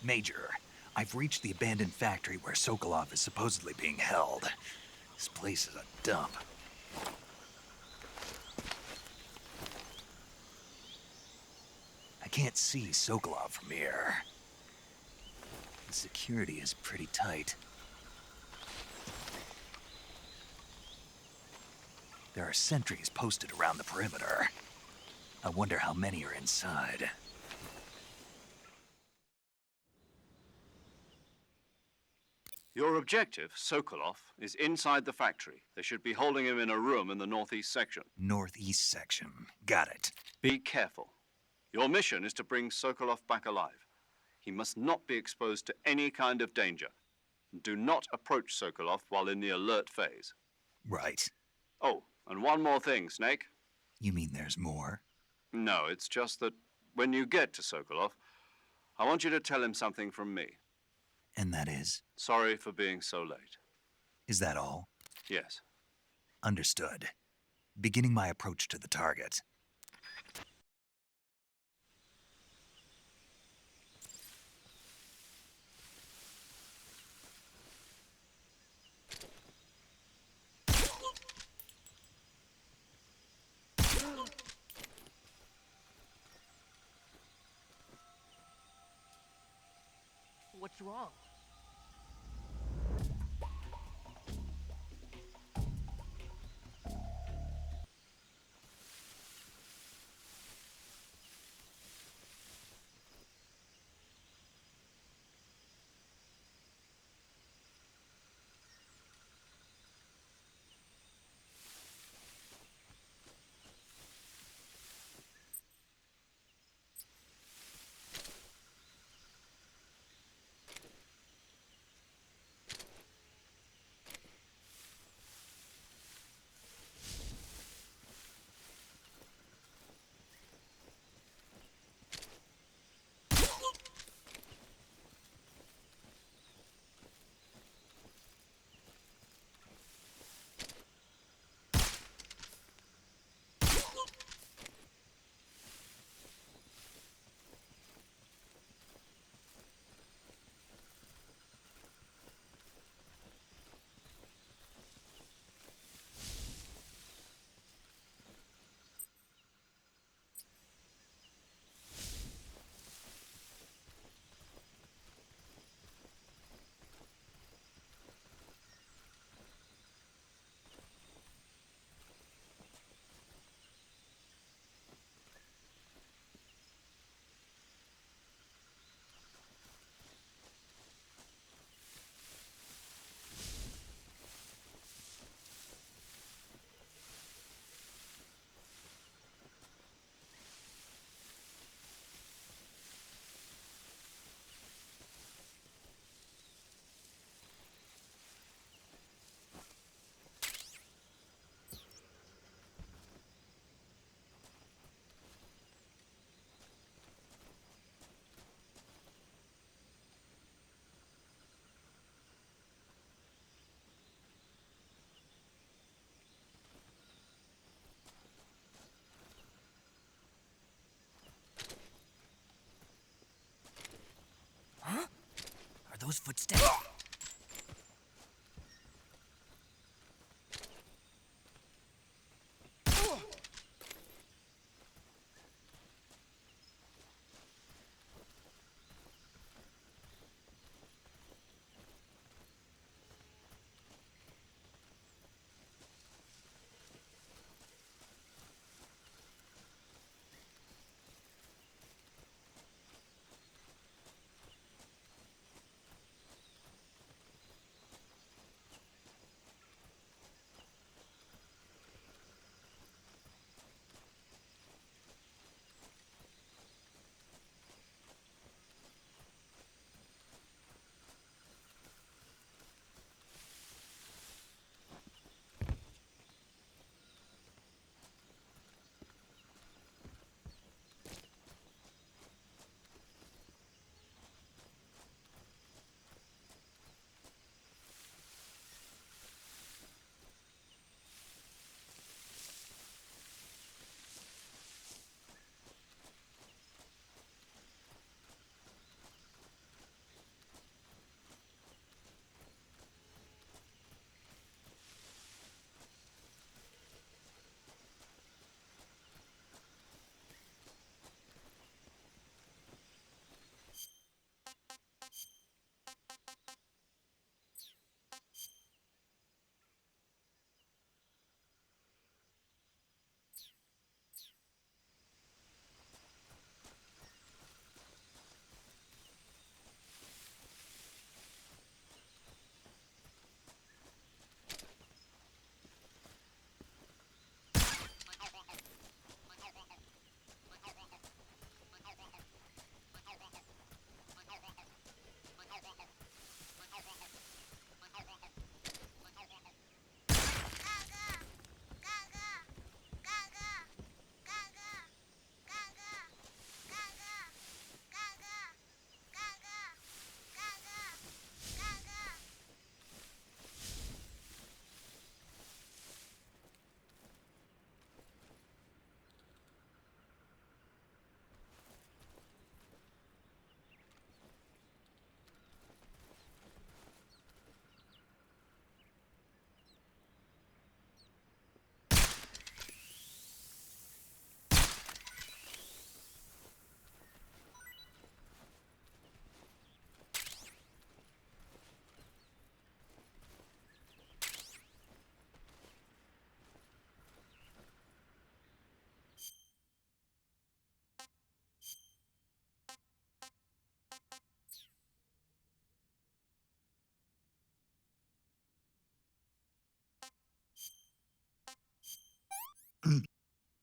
[SPEAKER 1] Major, I've reached the abandoned factory where Sokolov is supposedly being held. This place is a dump. I can't see Sokolov from here. The security is pretty tight. There are sentries posted around the perimeter. I wonder how many are inside.
[SPEAKER 2] Your objective, Sokolov, is inside the factory. They should be holding him in a room in the northeast section.
[SPEAKER 1] Northeast section. Got it.
[SPEAKER 2] Be careful. Your mission is to bring Sokolov back alive. He must not be exposed to any kind of danger. Do not approach Sokolov while in the alert phase.
[SPEAKER 1] Right.
[SPEAKER 2] Oh, and one more thing, Snake.
[SPEAKER 1] You mean there's more?
[SPEAKER 2] No, it's just that when you get to Sokolov, I want you to tell him something from me.
[SPEAKER 1] And that is?
[SPEAKER 2] Sorry for being so late.
[SPEAKER 1] Is that all?
[SPEAKER 2] Yes.
[SPEAKER 1] Understood. Beginning my approach to the target.
[SPEAKER 6] What's wrong?
[SPEAKER 8] those footsteps?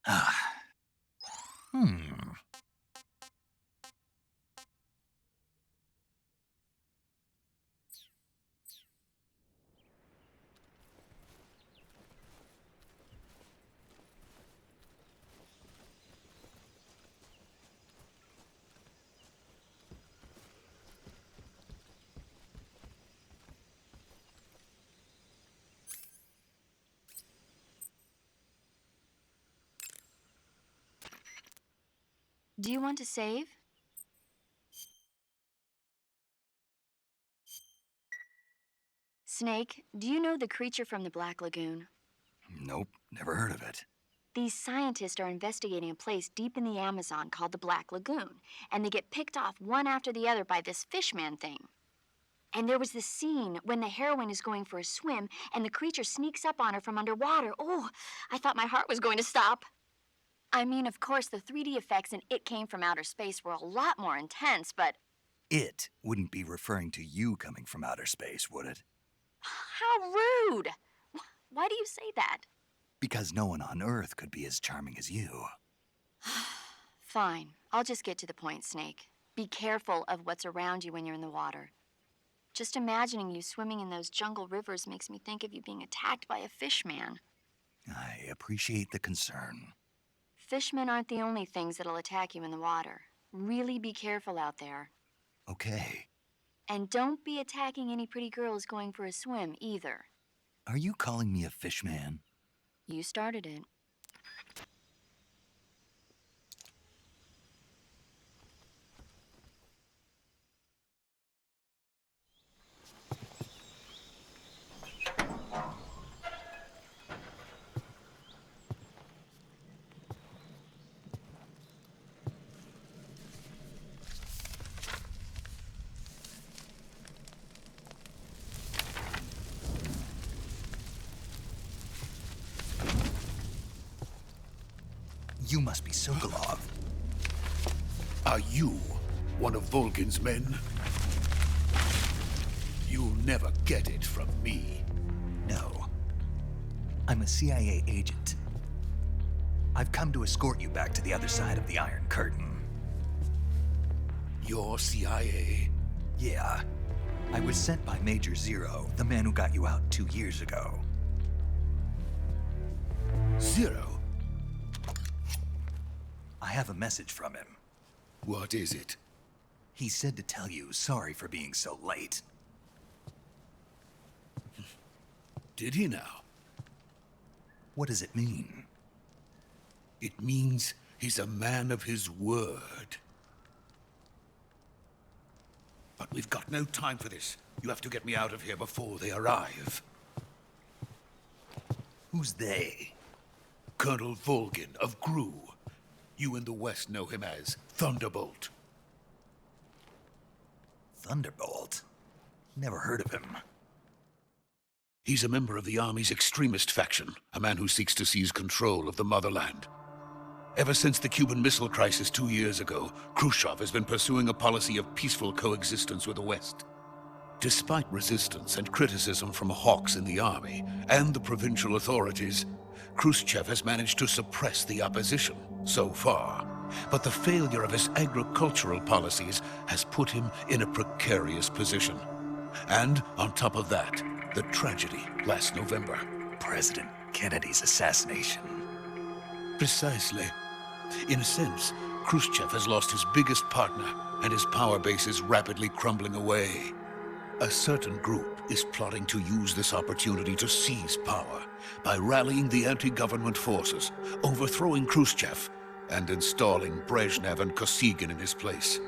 [SPEAKER 1] Ah. Hmm.
[SPEAKER 5] Do you want to save? Snake, do you know the creature from the Black Lagoon?
[SPEAKER 1] Nope, never heard of it.
[SPEAKER 5] These scientists are investigating a place deep in the Amazon called the Black Lagoon, and they get picked off one after the other by this fishman thing. And there was this scene when the heroine is going for a swim and the creature sneaks up on her from underwater. Oh, I thought my heart was going to stop. I mean, of course, the 3D effects in It Came from Outer Space were a lot more intense, but
[SPEAKER 1] It wouldn't be referring to you coming from outer space, would it?
[SPEAKER 5] how rude! Why do you say that?
[SPEAKER 1] Because no one on Earth could be as charming as you.
[SPEAKER 5] Fine, I'll just get to the point, Snake. Be careful of what's around you when you're in the water. Just imagining you swimming in those jungle rivers makes me think of you being attacked by a fishman.
[SPEAKER 1] I appreciate the concern.
[SPEAKER 5] Fishmen aren't the only things that'll attack you in the water. Really be careful out there.
[SPEAKER 1] Okay.
[SPEAKER 5] And don't be attacking any pretty girls going for a swim, either.
[SPEAKER 1] Are you calling me a fishman?
[SPEAKER 5] You started it.
[SPEAKER 1] You must be Sokolov.
[SPEAKER 8] Are you one of Volgin's men? You'll never get it from me.
[SPEAKER 1] No. I'm a CIA agent. I've come to escort you back to the other side of the Iron Curtain.
[SPEAKER 8] You're CIA?
[SPEAKER 1] Yeah. I was sent by Major Zero, the man who got you out 2 years ago.
[SPEAKER 8] Zero?
[SPEAKER 1] I have a message from him.
[SPEAKER 8] What is it?
[SPEAKER 1] He said to tell you sorry for being so late.
[SPEAKER 8] Did he now?
[SPEAKER 1] What does it mean?
[SPEAKER 8] It means he's a man of his word. But we've got no time for this. You have to get me out of here before they arrive.
[SPEAKER 1] Who's they?
[SPEAKER 8] Colonel Volgin of GRU. You in the West know him as Thunderbolt.
[SPEAKER 1] Thunderbolt? Never heard of him.
[SPEAKER 8] He's a member of the Army's extremist faction, a man who seeks to seize control of the motherland. Ever since the Cuban Missile Crisis 2 years ago, Khrushchev has been pursuing a policy of peaceful coexistence with the West. Despite resistance and criticism from hawks in the army and the provincial authorities, Khrushchev has managed to suppress the opposition so far. But the failure of his agricultural policies has put him in a precarious position. And on top of that, the tragedy last November.
[SPEAKER 1] President Kennedy's assassination.
[SPEAKER 8] Precisely. In a sense, Khrushchev has lost his biggest partner, and his power base is rapidly crumbling away. A certain group is plotting to use this opportunity to seize power by rallying the anti-government forces, overthrowing Khrushchev, and installing Brezhnev and Kosygin in his place.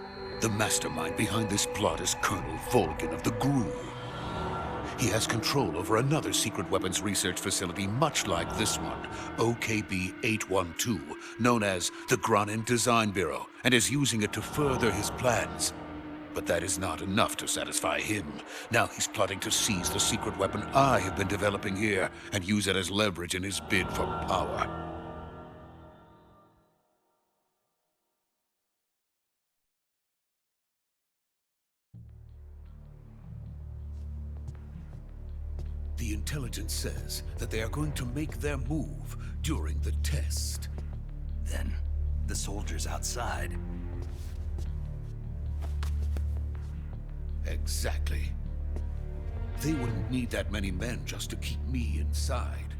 [SPEAKER 8] The mastermind behind this plot is Colonel Volgin of the GRU. He has control over another secret weapons research facility much like this one, OKB-812, known as the Granin Design Bureau, and is using it to further his plans. But that is not enough to satisfy him. Now he's plotting to seize the secret weapon I have been developing here and use it as leverage in his bid for power. The intelligence says that they are going to make their move during the test.
[SPEAKER 1] Then, the soldiers outside.
[SPEAKER 8] Exactly. They wouldn't need that many men just to keep me inside.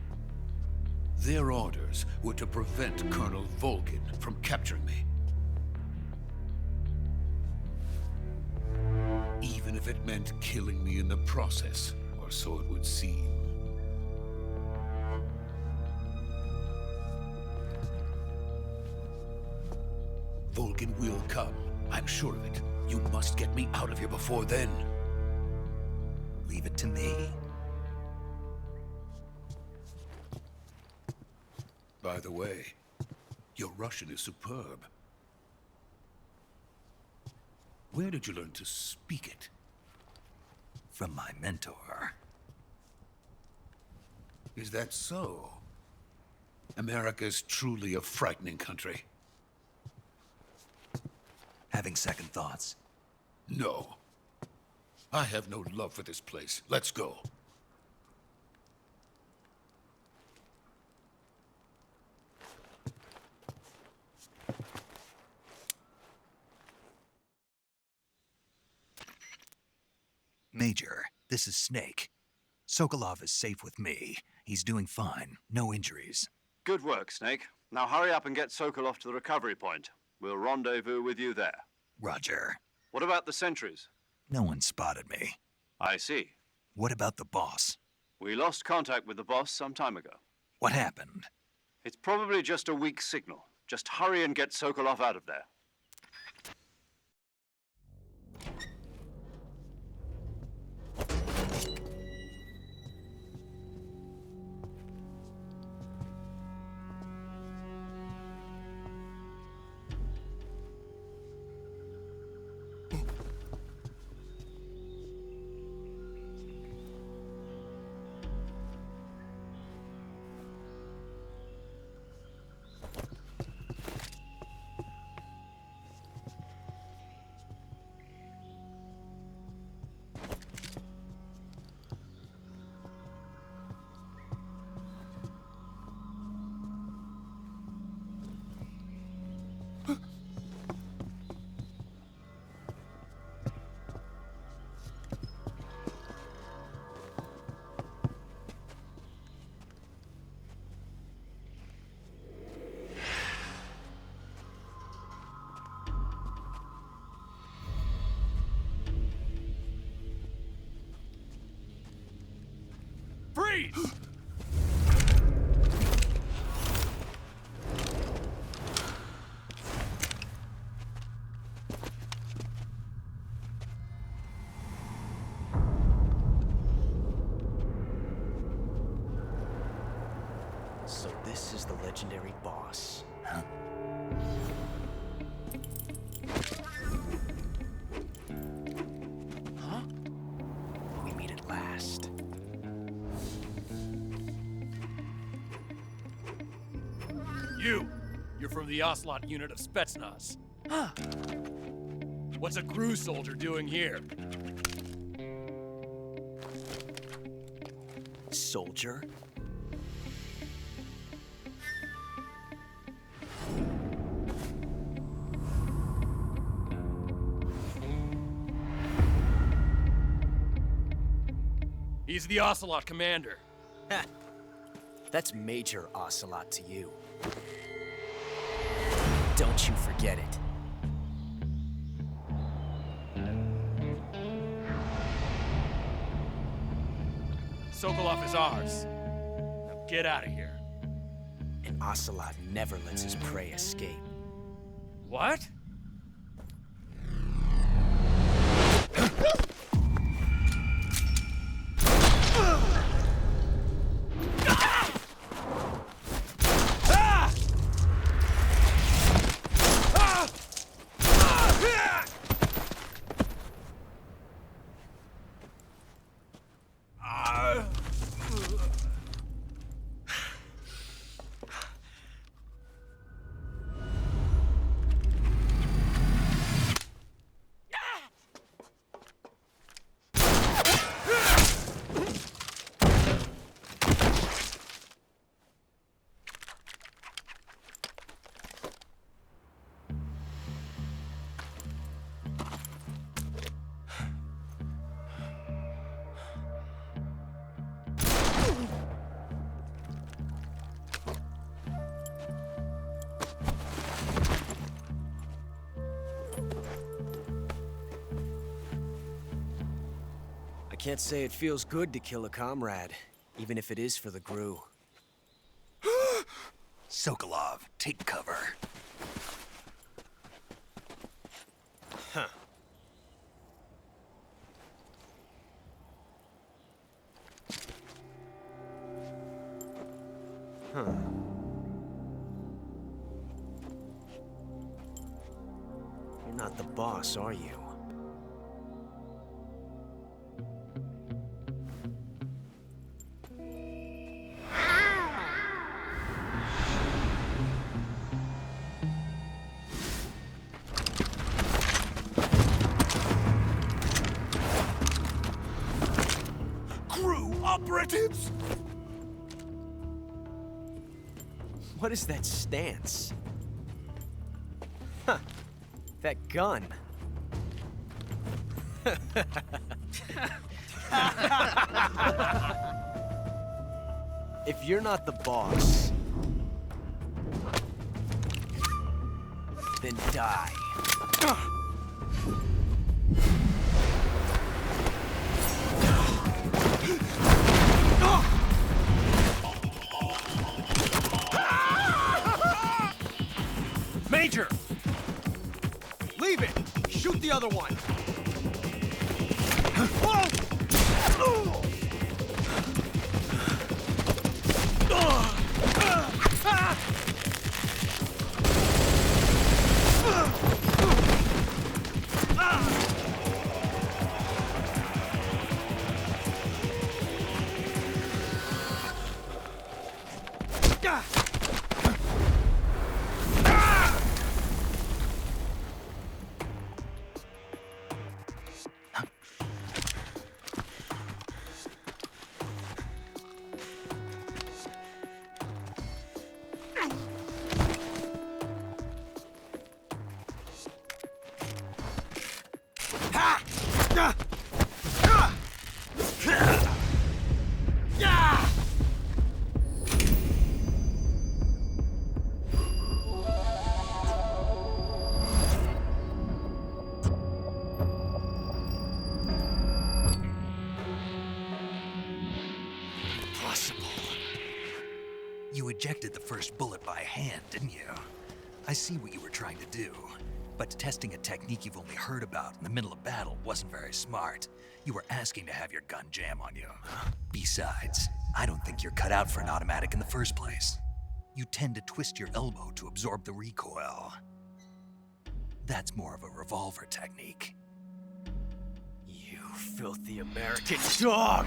[SPEAKER 8] Their orders were to prevent Colonel Volgin from capturing me. Even if it meant killing me in the process, or so it would seem. Volgin will come. I'm sure of it. You must get me out of here before then.
[SPEAKER 1] Leave it to me.
[SPEAKER 8] By the way, your Russian is superb. Where did you learn to speak it?
[SPEAKER 1] From my mentor.
[SPEAKER 8] Is that so? America's truly a frightening country.
[SPEAKER 1] Having second thoughts.
[SPEAKER 8] No. I have no love for this place. Let's go.
[SPEAKER 1] Major, this is Snake. Sokolov is safe with me. He's doing fine. No injuries.
[SPEAKER 2] Good work, Snake. Now hurry up and get Sokolov to the recovery point. We'll rendezvous with you there.
[SPEAKER 1] Roger.
[SPEAKER 2] What about the sentries?
[SPEAKER 1] No one spotted me.
[SPEAKER 2] I see.
[SPEAKER 1] What about the boss?
[SPEAKER 2] We lost contact with the boss some time ago.
[SPEAKER 1] What happened?
[SPEAKER 2] It's probably just a weak signal. Just hurry and get Sokolov out of there.
[SPEAKER 9] Freeze!
[SPEAKER 10] So this is the legendary boss.
[SPEAKER 1] Huh?
[SPEAKER 10] Huh? We meet at last.
[SPEAKER 9] You're from the Ocelot unit of Spetsnaz.
[SPEAKER 10] Huh.
[SPEAKER 9] What's a crew soldier doing here?
[SPEAKER 10] Soldier?
[SPEAKER 9] He's the Ocelot commander.
[SPEAKER 10] Ha! That's Major Ocelot to you. Don't you forget it.
[SPEAKER 9] Sokolov is ours. Now get out of here.
[SPEAKER 10] And Ocelot never lets his prey escape.
[SPEAKER 9] What?
[SPEAKER 10] I can't say it feels good to kill a comrade, even if it is for the GRU.
[SPEAKER 1] Sokolov, take cover.
[SPEAKER 10] Huh. Huh. You're not the boss, are you?
[SPEAKER 1] GRU operatives!
[SPEAKER 10] What is that stance? Huh. That gun. If you're not the boss, then die.
[SPEAKER 9] Major!
[SPEAKER 10] Leave it! Shoot the other one!
[SPEAKER 1] ejected the first bullet by hand, didn't you? I see what you were trying to do, but testing a technique you've only heard about in the middle of battle wasn't very smart. You were asking to have your gun jam on you. Besides, I don't think you're cut out for an automatic in the first place. You tend to twist your elbow to absorb the recoil. That's more of a revolver technique.
[SPEAKER 10] You filthy American dog!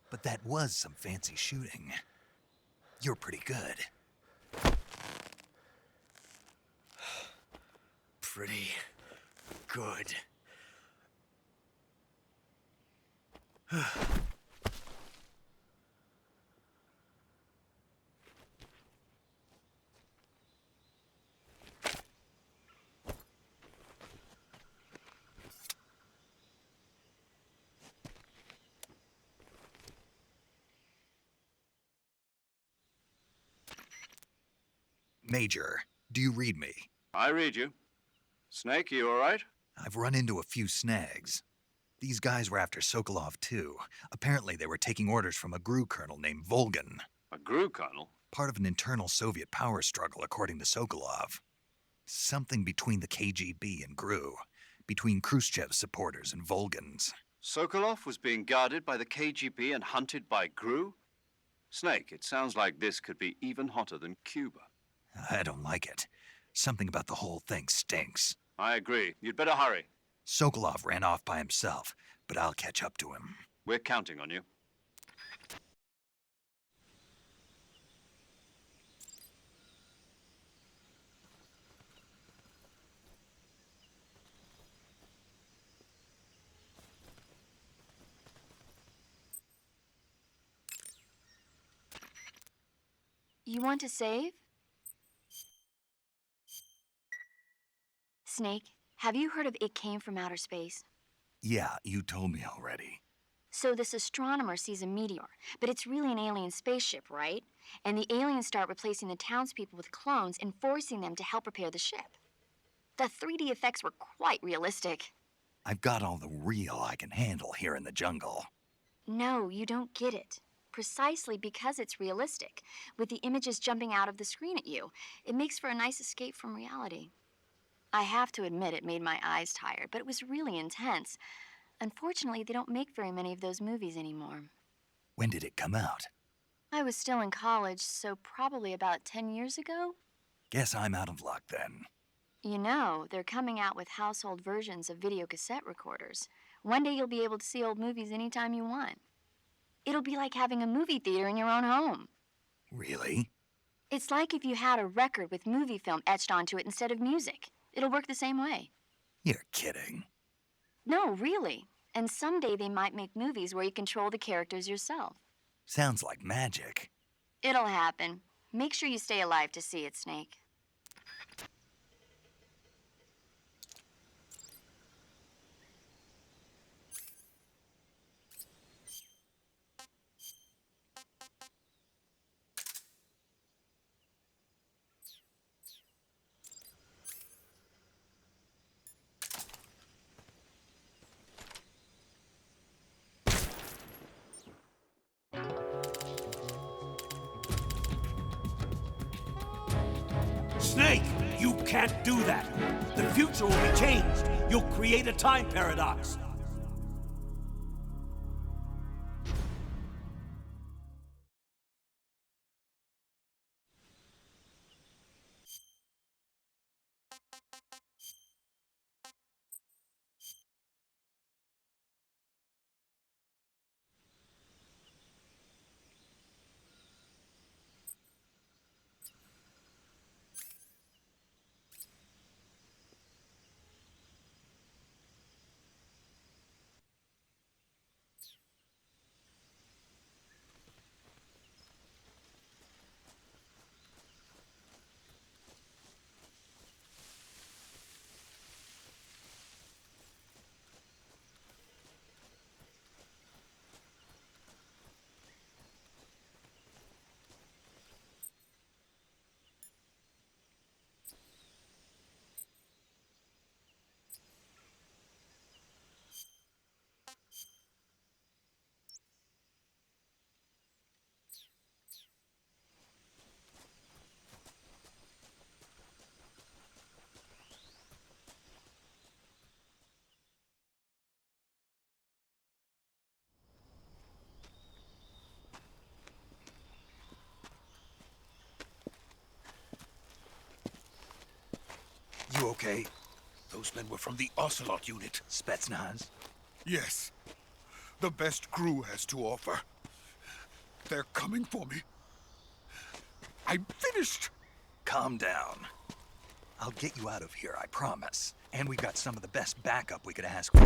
[SPEAKER 1] But that was some fancy shooting. You're pretty good.
[SPEAKER 10] Pretty good.
[SPEAKER 1] Major, do you read me?
[SPEAKER 2] I read you. Snake, you all right?
[SPEAKER 1] I've run into a few snags. These guys were after Sokolov too. Apparently they were taking orders from a GRU colonel named Volgan.
[SPEAKER 2] A GRU colonel?
[SPEAKER 1] Part of an internal Soviet power struggle, according to Sokolov. Something between the KGB and GRU. Between Khrushchev's supporters and Volgan's.
[SPEAKER 2] Sokolov was being guarded by the KGB and hunted by GRU? Snake, it sounds like this could be even hotter than Cuba.
[SPEAKER 1] I don't like it. Something about the whole thing stinks.
[SPEAKER 2] I agree. You'd better hurry.
[SPEAKER 1] Sokolov ran off by himself, but I'll catch up to him.
[SPEAKER 2] We're counting on you.
[SPEAKER 5] You want to save? Snake, have you heard of It Came from Outer Space?
[SPEAKER 1] Yeah, you told me already.
[SPEAKER 5] So this astronomer sees a meteor, but it's really an alien spaceship, right? And the aliens start replacing the townspeople with clones and forcing them to help repair the ship. The 3D effects were quite realistic.
[SPEAKER 1] I've got all the real I can handle here in the jungle.
[SPEAKER 5] No, you don't get it. Precisely because it's realistic, with the images jumping out of the screen at you. It makes for a nice escape from reality. I have to admit it made my eyes tired, but it was really intense. Unfortunately, they don't make very many of those movies anymore.
[SPEAKER 1] When did it come out?
[SPEAKER 5] I was still in college, so probably about 10 years ago.
[SPEAKER 1] Guess I'm out of luck then.
[SPEAKER 5] You know, they're coming out with household versions of video cassette recorders. One day you'll be able to see old movies anytime you want. It'll be like having a movie theater in your own home.
[SPEAKER 1] Really?
[SPEAKER 5] It's like if you had a record with movie film etched onto it instead of music. It'll work the same way.
[SPEAKER 1] You're kidding.
[SPEAKER 5] No, really. And someday they might make movies where you control the characters yourself.
[SPEAKER 1] Sounds like magic.
[SPEAKER 5] It'll happen. Make sure you stay alive to see it, Snake.
[SPEAKER 11] Snake, you can't do that. The future will be changed. You'll create a time paradox.
[SPEAKER 1] You okay?
[SPEAKER 8] Those men were from the Ocelot unit.
[SPEAKER 1] Spetsnaz?
[SPEAKER 8] Yes. The best crew has to offer. They're coming for me. I'm finished.
[SPEAKER 1] Calm down. I'll get you out of here, I promise. And we've got some of the best backup we could ask for.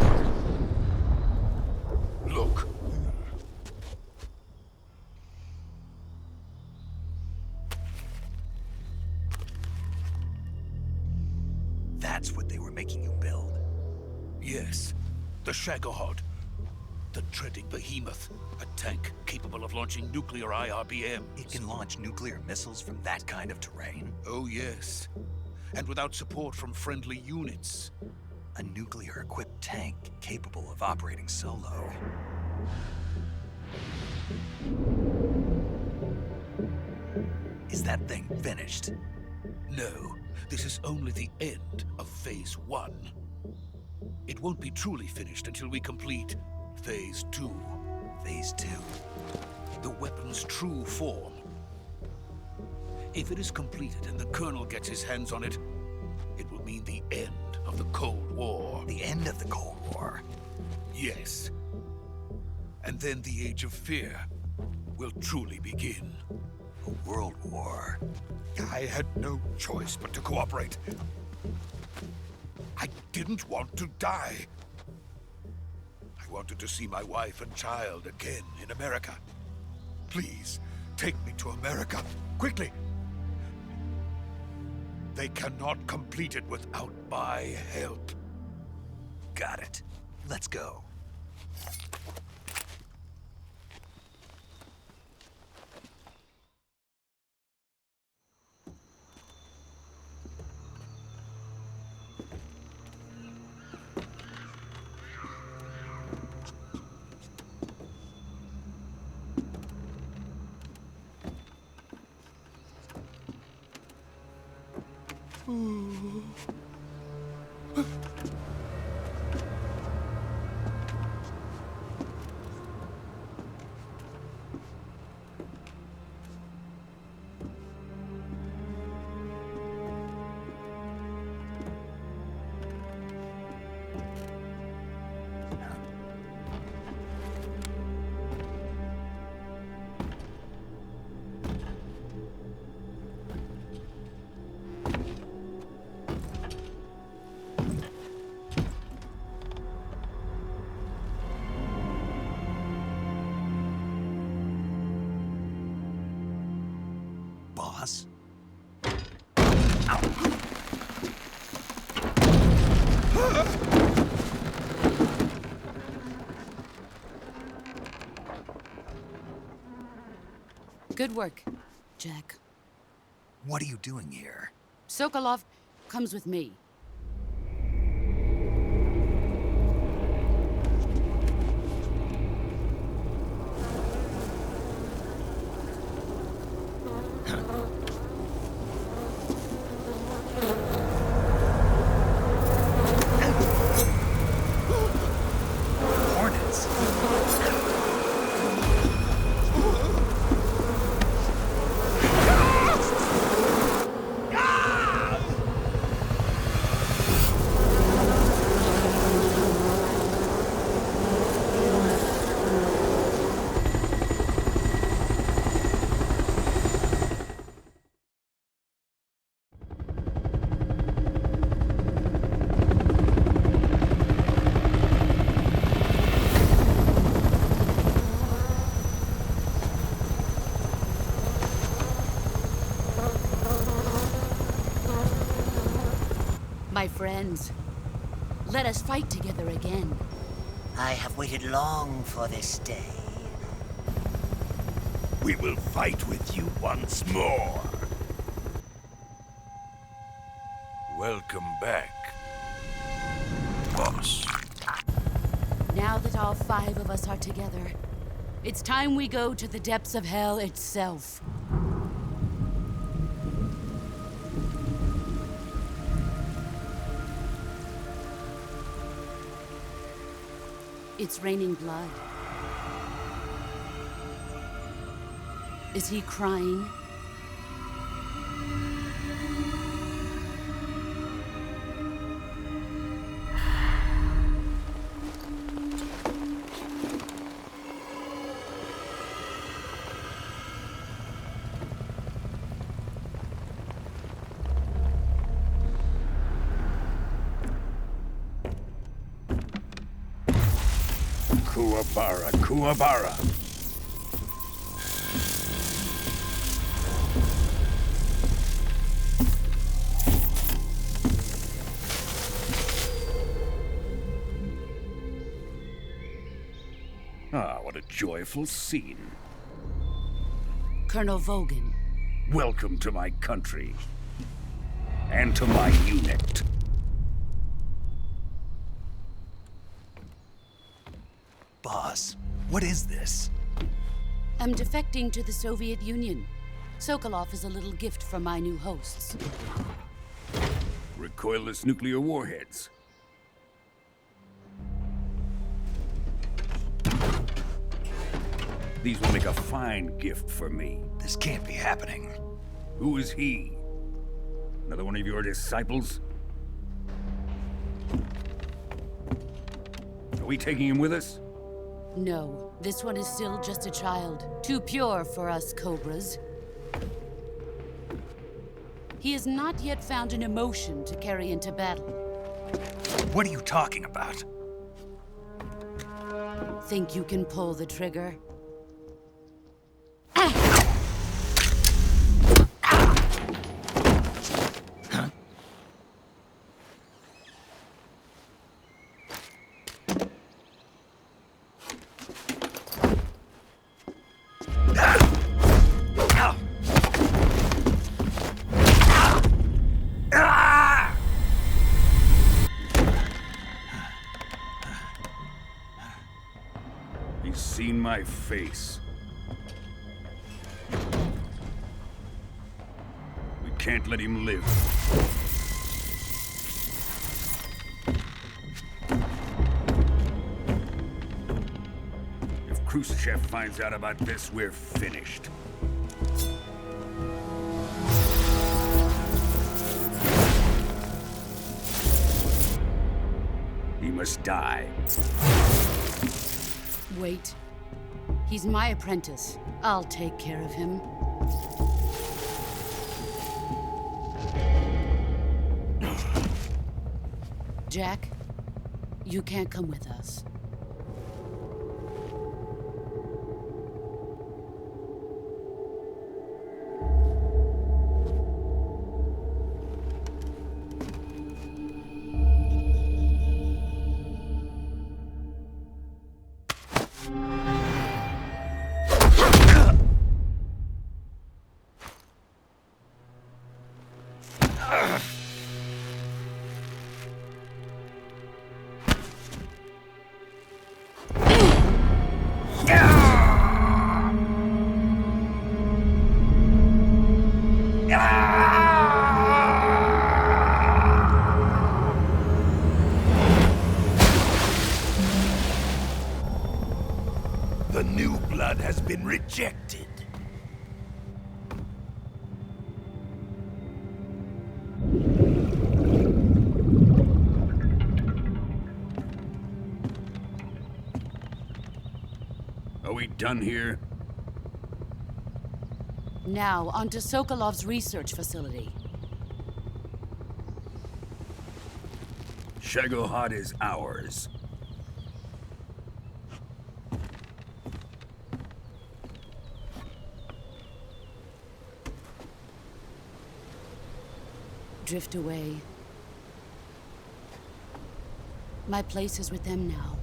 [SPEAKER 8] Look.
[SPEAKER 1] That's what they were making you build?
[SPEAKER 8] Yes. The Shagohod. The treading behemoth. A tank capable of launching nuclear IRBMs.
[SPEAKER 1] It can launch nuclear missiles from that kind of terrain?
[SPEAKER 8] Oh, yes. And without support from friendly units.
[SPEAKER 1] A nuclear-equipped tank capable of operating solo. Is that thing finished?
[SPEAKER 8] No. This is only the end of Phase 1. It won't be truly finished until we complete Phase 2.
[SPEAKER 1] Phase 2?
[SPEAKER 8] The weapon's true form. If it is completed and the Colonel gets his hands on it, it will mean the end of the Cold War.
[SPEAKER 1] The end of the Cold War?
[SPEAKER 8] Yes. And then the Age of Fear will truly begin.
[SPEAKER 1] A world war?
[SPEAKER 8] I had no choice but to cooperate. I didn't want to die. I wanted to see my wife and child again in America. Please, take me to America, quickly. They cannot complete it without my help.
[SPEAKER 1] Got it. Let's go. Boss?
[SPEAKER 6] Good work, Jack.
[SPEAKER 1] What are you doing here?
[SPEAKER 6] Sokolov comes with me.
[SPEAKER 1] Hornets?
[SPEAKER 6] My friends, let us fight together again.
[SPEAKER 12] I have waited long for this day.
[SPEAKER 11] We will fight with you once more. Welcome back, boss.
[SPEAKER 6] Now that all 5 of us are together, it's time we go to the depths of hell itself. It's raining blood. Is he crying?
[SPEAKER 11] Kuwabara, Kuwabara. Ah, what a joyful scene.
[SPEAKER 6] Colonel Vogan.
[SPEAKER 11] Welcome to my country. And to my unit.
[SPEAKER 1] Boss, what is this?
[SPEAKER 6] I'm defecting to the Soviet Union. Sokolov is a little gift from my new hosts.
[SPEAKER 11] Recoilless nuclear warheads. These will make a fine gift for me.
[SPEAKER 1] This can't be happening.
[SPEAKER 11] Who is he? Another one of your disciples? Are we taking him with us?
[SPEAKER 6] No, this one is still just a child. Too pure for us Cobras. He has not yet found an emotion to carry into battle.
[SPEAKER 1] What are you talking about?
[SPEAKER 6] Think you can pull the trigger?
[SPEAKER 11] He's seen my face. We can't let him live. If Khrushchev finds out about this, we're finished. He must die.
[SPEAKER 6] Wait. He's my apprentice. I'll take care of him. Jack, you can't come with us.
[SPEAKER 1] The new blood has been rejected.
[SPEAKER 11] Are we done here?
[SPEAKER 6] Now, onto Sokolov's research facility.
[SPEAKER 11] Shagohod is ours.
[SPEAKER 6] Drift away. My place is with them now.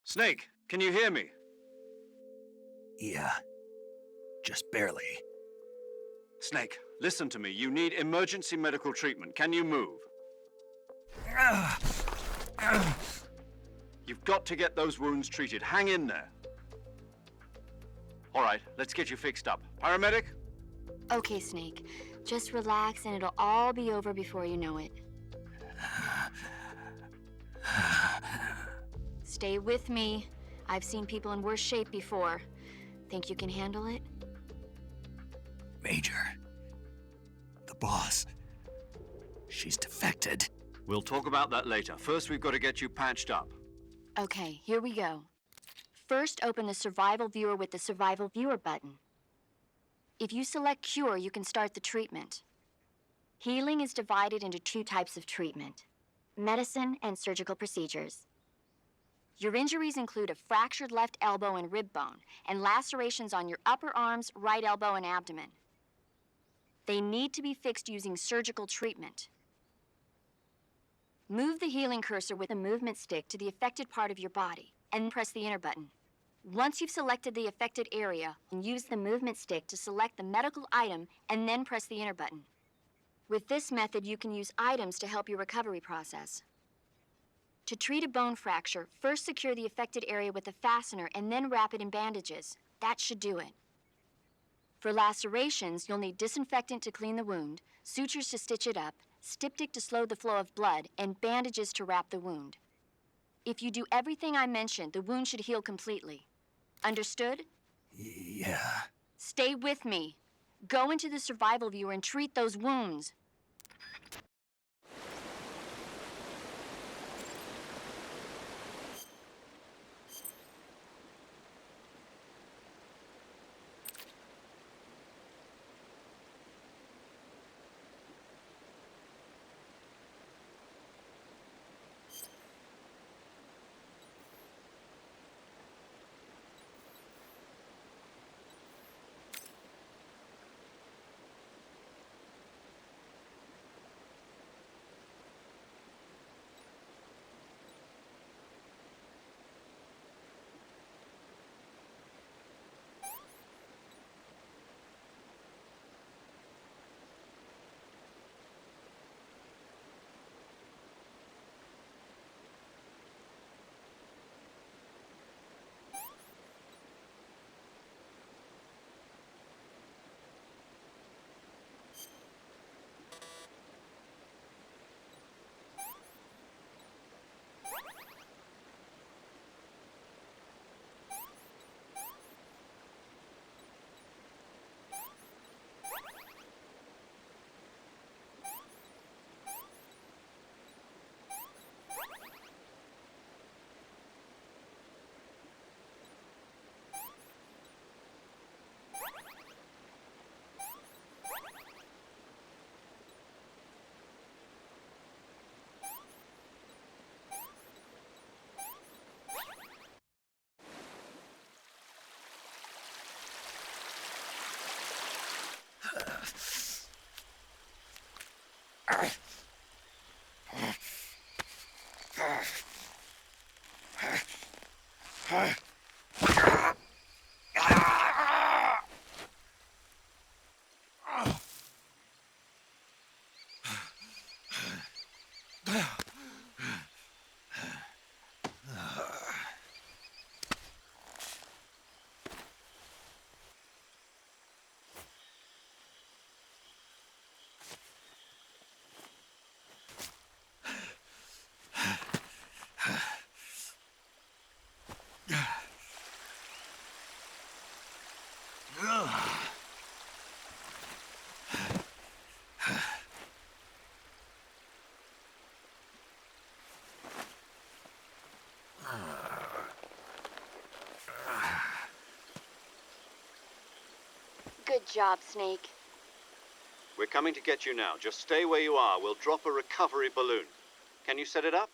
[SPEAKER 2] Snake, can you hear me?
[SPEAKER 1] Yeah, just barely.
[SPEAKER 2] Snake, listen to me. You need emergency medical treatment. Can you move? You've got to get those wounds treated. Hang in there. All right, let's get you fixed up. Paramedic?
[SPEAKER 5] Okay, Snake. Just relax and it'll all be over before you know it. Stay with me. I've seen people in worse shape before. Think you can handle it?
[SPEAKER 1] Major. The boss. She's defected.
[SPEAKER 2] We'll talk about that later. First, we've got to get you patched up.
[SPEAKER 5] Okay, here we go. First, open the Survival Viewer with the Survival Viewer button. If you select Cure, you can start the treatment. Healing is divided into 2 types of treatment: medicine and surgical procedures. Your injuries include a fractured left elbow and rib bone, and lacerations on your upper arms, right elbow, and abdomen. They need to be fixed using surgical treatment. Move the healing cursor with a movement stick to the affected part of your body, and press the enter button. Once you've selected the affected area, use the movement stick to select the medical item, and then press the enter button. With this method, you can use items to help your recovery process. To treat a bone fracture, first secure the affected area with a fastener and then wrap it in bandages. That should do it. For lacerations, you'll need disinfectant to clean the wound, sutures to stitch it up, styptic to slow the flow of blood, and bandages to wrap the wound. If you do everything I mentioned, the wound should heal completely. Understood?
[SPEAKER 1] Yeah.
[SPEAKER 5] Stay with me. Go into the Survival Viewer and treat those wounds. Good job, Snake.
[SPEAKER 2] We're coming to get you now. Just stay where you are. We'll drop a recovery balloon. Can you set it up?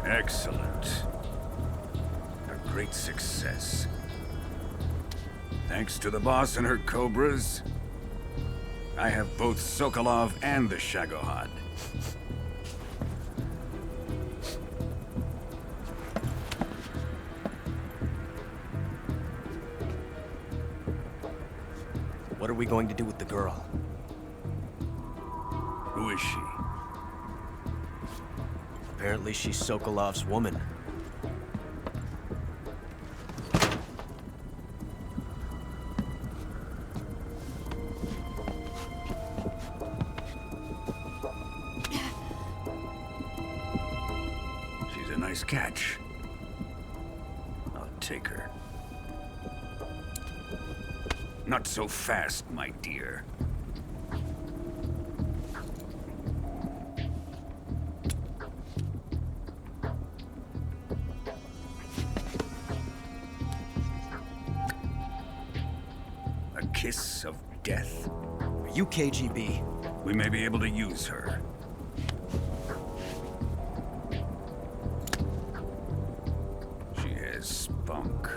[SPEAKER 13] Excellent. A great success. Thanks to the boss and her cobras, I have both Sokolov and the Shagohod.
[SPEAKER 10] What are we going to do with the girl?
[SPEAKER 13] Who is she?
[SPEAKER 10] Apparently she's Sokolov's woman.
[SPEAKER 13] She's a nice catch. I'll take her. Not so fast, my dear. A kiss of death?
[SPEAKER 10] Are you KGB?
[SPEAKER 13] We may be able to use her. She has spunk.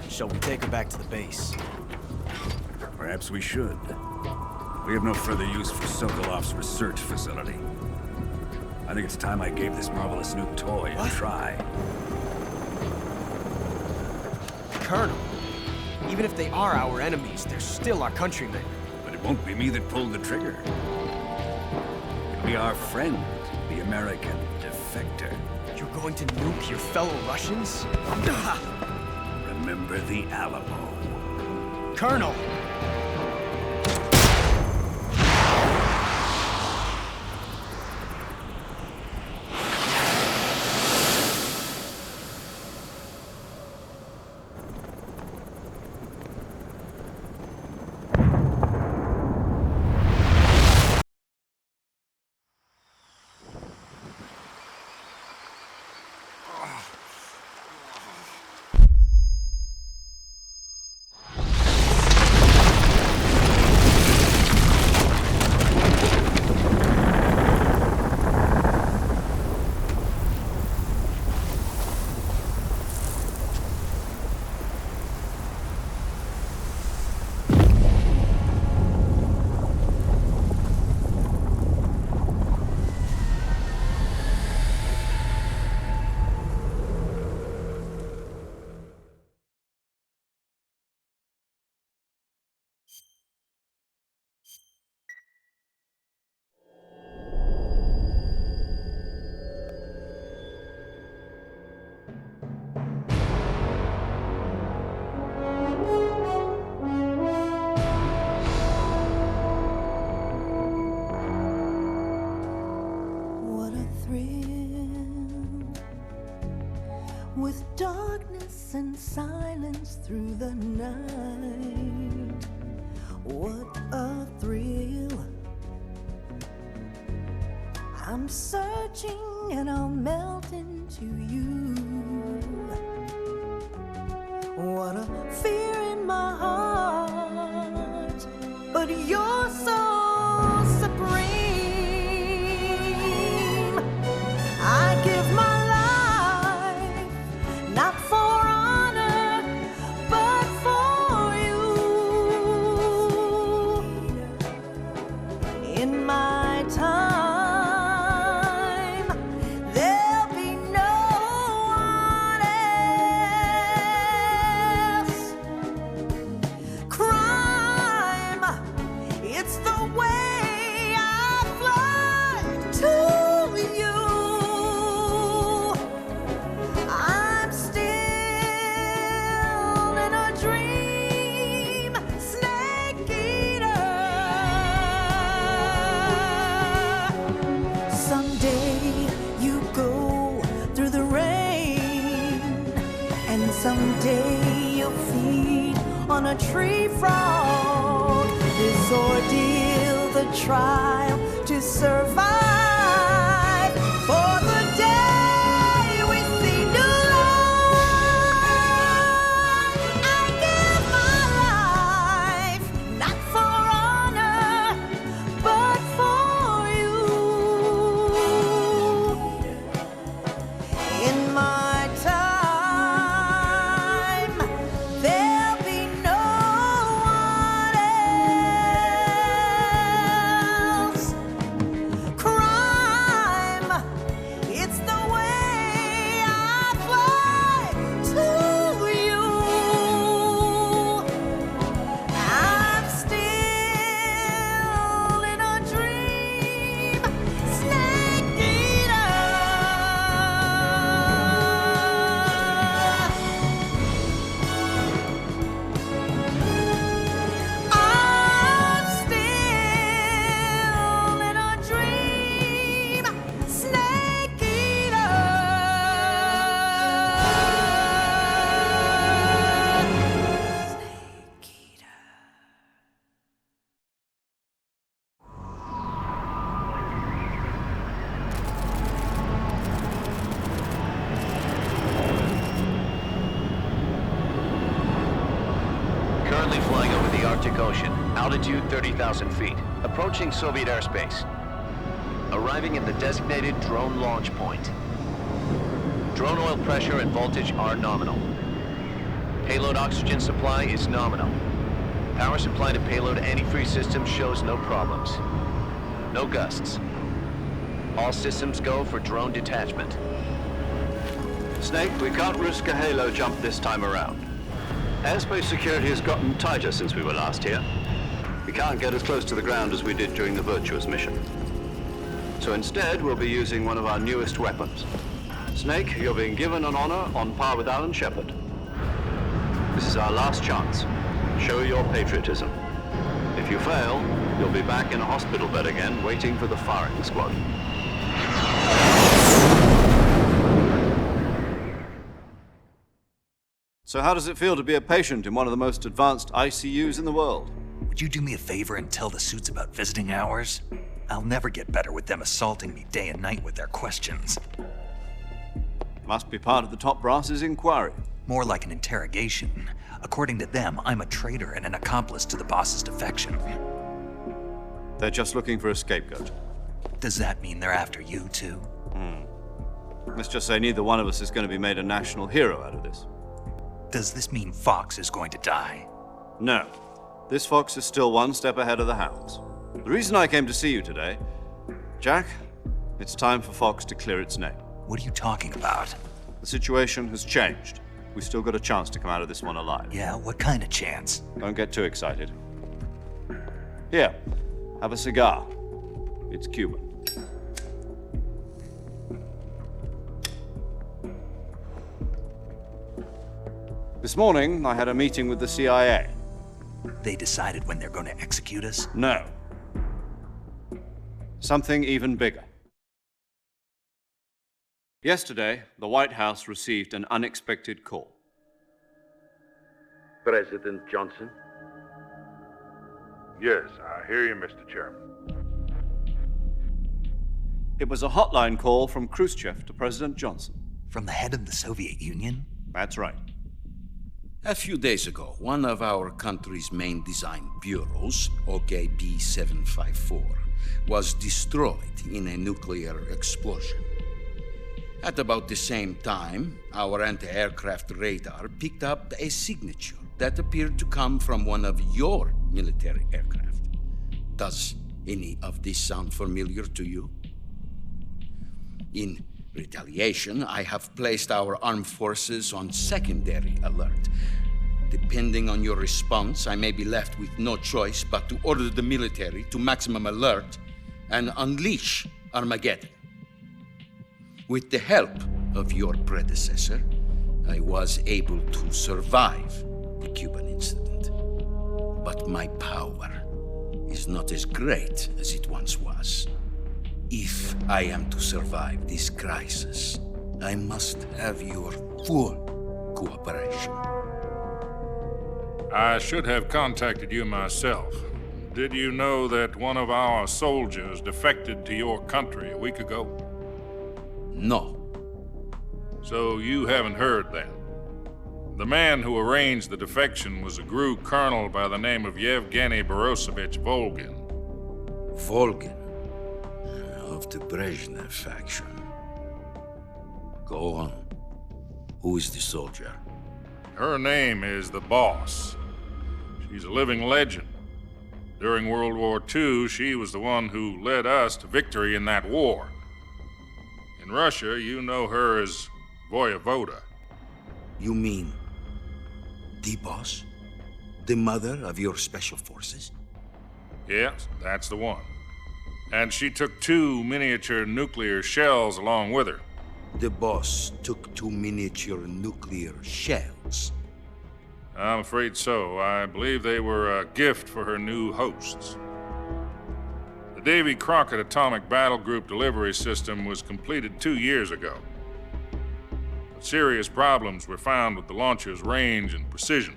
[SPEAKER 10] Shall we take her back to the base?
[SPEAKER 13] Perhaps we should. We have no further use for Sokolov's research facility. I think it's time I gave this marvelous new toy a try.
[SPEAKER 10] Colonel, even if they are our enemies, they're still our countrymen.
[SPEAKER 13] But it won't be me that pulled the trigger. It'll be our friend, the American defector.
[SPEAKER 10] You're going to nuke your fellow Russians?
[SPEAKER 13] Remember the Alamo.
[SPEAKER 10] Colonel!
[SPEAKER 14] With darkness and silence through the night, what a thrill. I'm searching and I'll melt into you. What a fear in my heart, but you're so supreme. I give my not for honor, but for you. In my time, there'll be no one else. Crime, it's the way I fly to you. Someday you'll feed on a tree frog. This ordeal, the trial to survive. For the day we see new life, I give my life
[SPEAKER 4] Arctic Ocean. Altitude 30,000 feet. Approaching Soviet airspace. Arriving at the designated drone launch point. Drone oil pressure and voltage are nominal. Payload oxygen supply is nominal. Power supply to payload antifreeze system shows no problems. No gusts. All systems go for drone detachment.
[SPEAKER 2] Snake, we can't risk a halo jump this time around. Airspace security has gotten tighter since we were last here. We can't get as close to the ground as we did during the Virtuous mission. So instead, we'll be using one of our newest weapons. Snake, you're being given an honor on par with Alan Shepard. This is our last chance. Show your patriotism. If you fail, you'll be back in a hospital bed again, waiting for the firing squad. So how does it feel to be a patient in one of the most advanced ICUs in the world?
[SPEAKER 1] Would you do me a favor and tell the suits about visiting hours? I'll never get better with them assaulting me day and night with their questions.
[SPEAKER 2] Must be part of the top brass's inquiry.
[SPEAKER 1] More like an interrogation. According to them, I'm a traitor and an accomplice to the boss's defection.
[SPEAKER 2] They're just looking for a scapegoat.
[SPEAKER 1] Does that mean they're after you, too?
[SPEAKER 2] Let's just say neither one of us is going to be made a national hero out of this.
[SPEAKER 1] Does this mean Fox is going to die?
[SPEAKER 2] No. This fox is still one step ahead of the hounds. The reason I came to see you today, Jack, it's time for Fox to clear its name.
[SPEAKER 1] What are you talking about?
[SPEAKER 2] The situation has changed. We've still got a chance to come out of this one alive.
[SPEAKER 1] Yeah, what kind of chance?
[SPEAKER 2] Don't get too excited. Here, have a cigar. It's Cuban. This morning, I had a meeting with the CIA.
[SPEAKER 1] They decided when they're going to execute us?
[SPEAKER 2] No. Something even bigger. Yesterday, the White House received an unexpected call.
[SPEAKER 15] President Johnson?
[SPEAKER 16] Yes, I hear you, Mr. Chairman.
[SPEAKER 2] It was a hotline call from Khrushchev to President Johnson.
[SPEAKER 1] From the head of the Soviet Union?
[SPEAKER 2] That's right.
[SPEAKER 8] A few days ago, one of our country's main design bureaus, OKB-754, was destroyed in a nuclear explosion. At about the same time, our anti-aircraft radar picked up a signature that appeared to come from one of your military aircraft. Does any of this sound familiar to you? In retaliation, I have placed our armed forces on secondary alert. Depending on your response, I may be left with no choice but to order the military to maximum alert and unleash Armageddon. With the help of your predecessor, I was able to survive the Cuban incident. But my power is not as great as it once was. If I am to survive this crisis, I must have your full cooperation.
[SPEAKER 16] I should have contacted you myself. Did you know that one of our soldiers defected to your country a week ago?
[SPEAKER 8] No.
[SPEAKER 16] So you haven't heard then? The man who arranged the defection was a GRU colonel by the name of Yevgeny Borosovich Volgin.
[SPEAKER 8] Volgin? Of the Brezhnev faction. Go on. Who is the soldier?
[SPEAKER 16] Her name is the Boss. She's a living legend. During World War II, she was the one who led us to victory in that war. In Russia, you know her as Voyevoda.
[SPEAKER 8] You mean the Boss? The mother of your special forces?
[SPEAKER 16] Yes, that's the one. And she took 2 miniature nuclear shells along with her.
[SPEAKER 8] The Boss took 2 miniature nuclear shells?
[SPEAKER 16] I'm afraid so. I believe they were a gift for her new hosts. The Davy Crockett Atomic Battle Group delivery system was completed 2 years ago. But serious problems were found with the launcher's range and precision.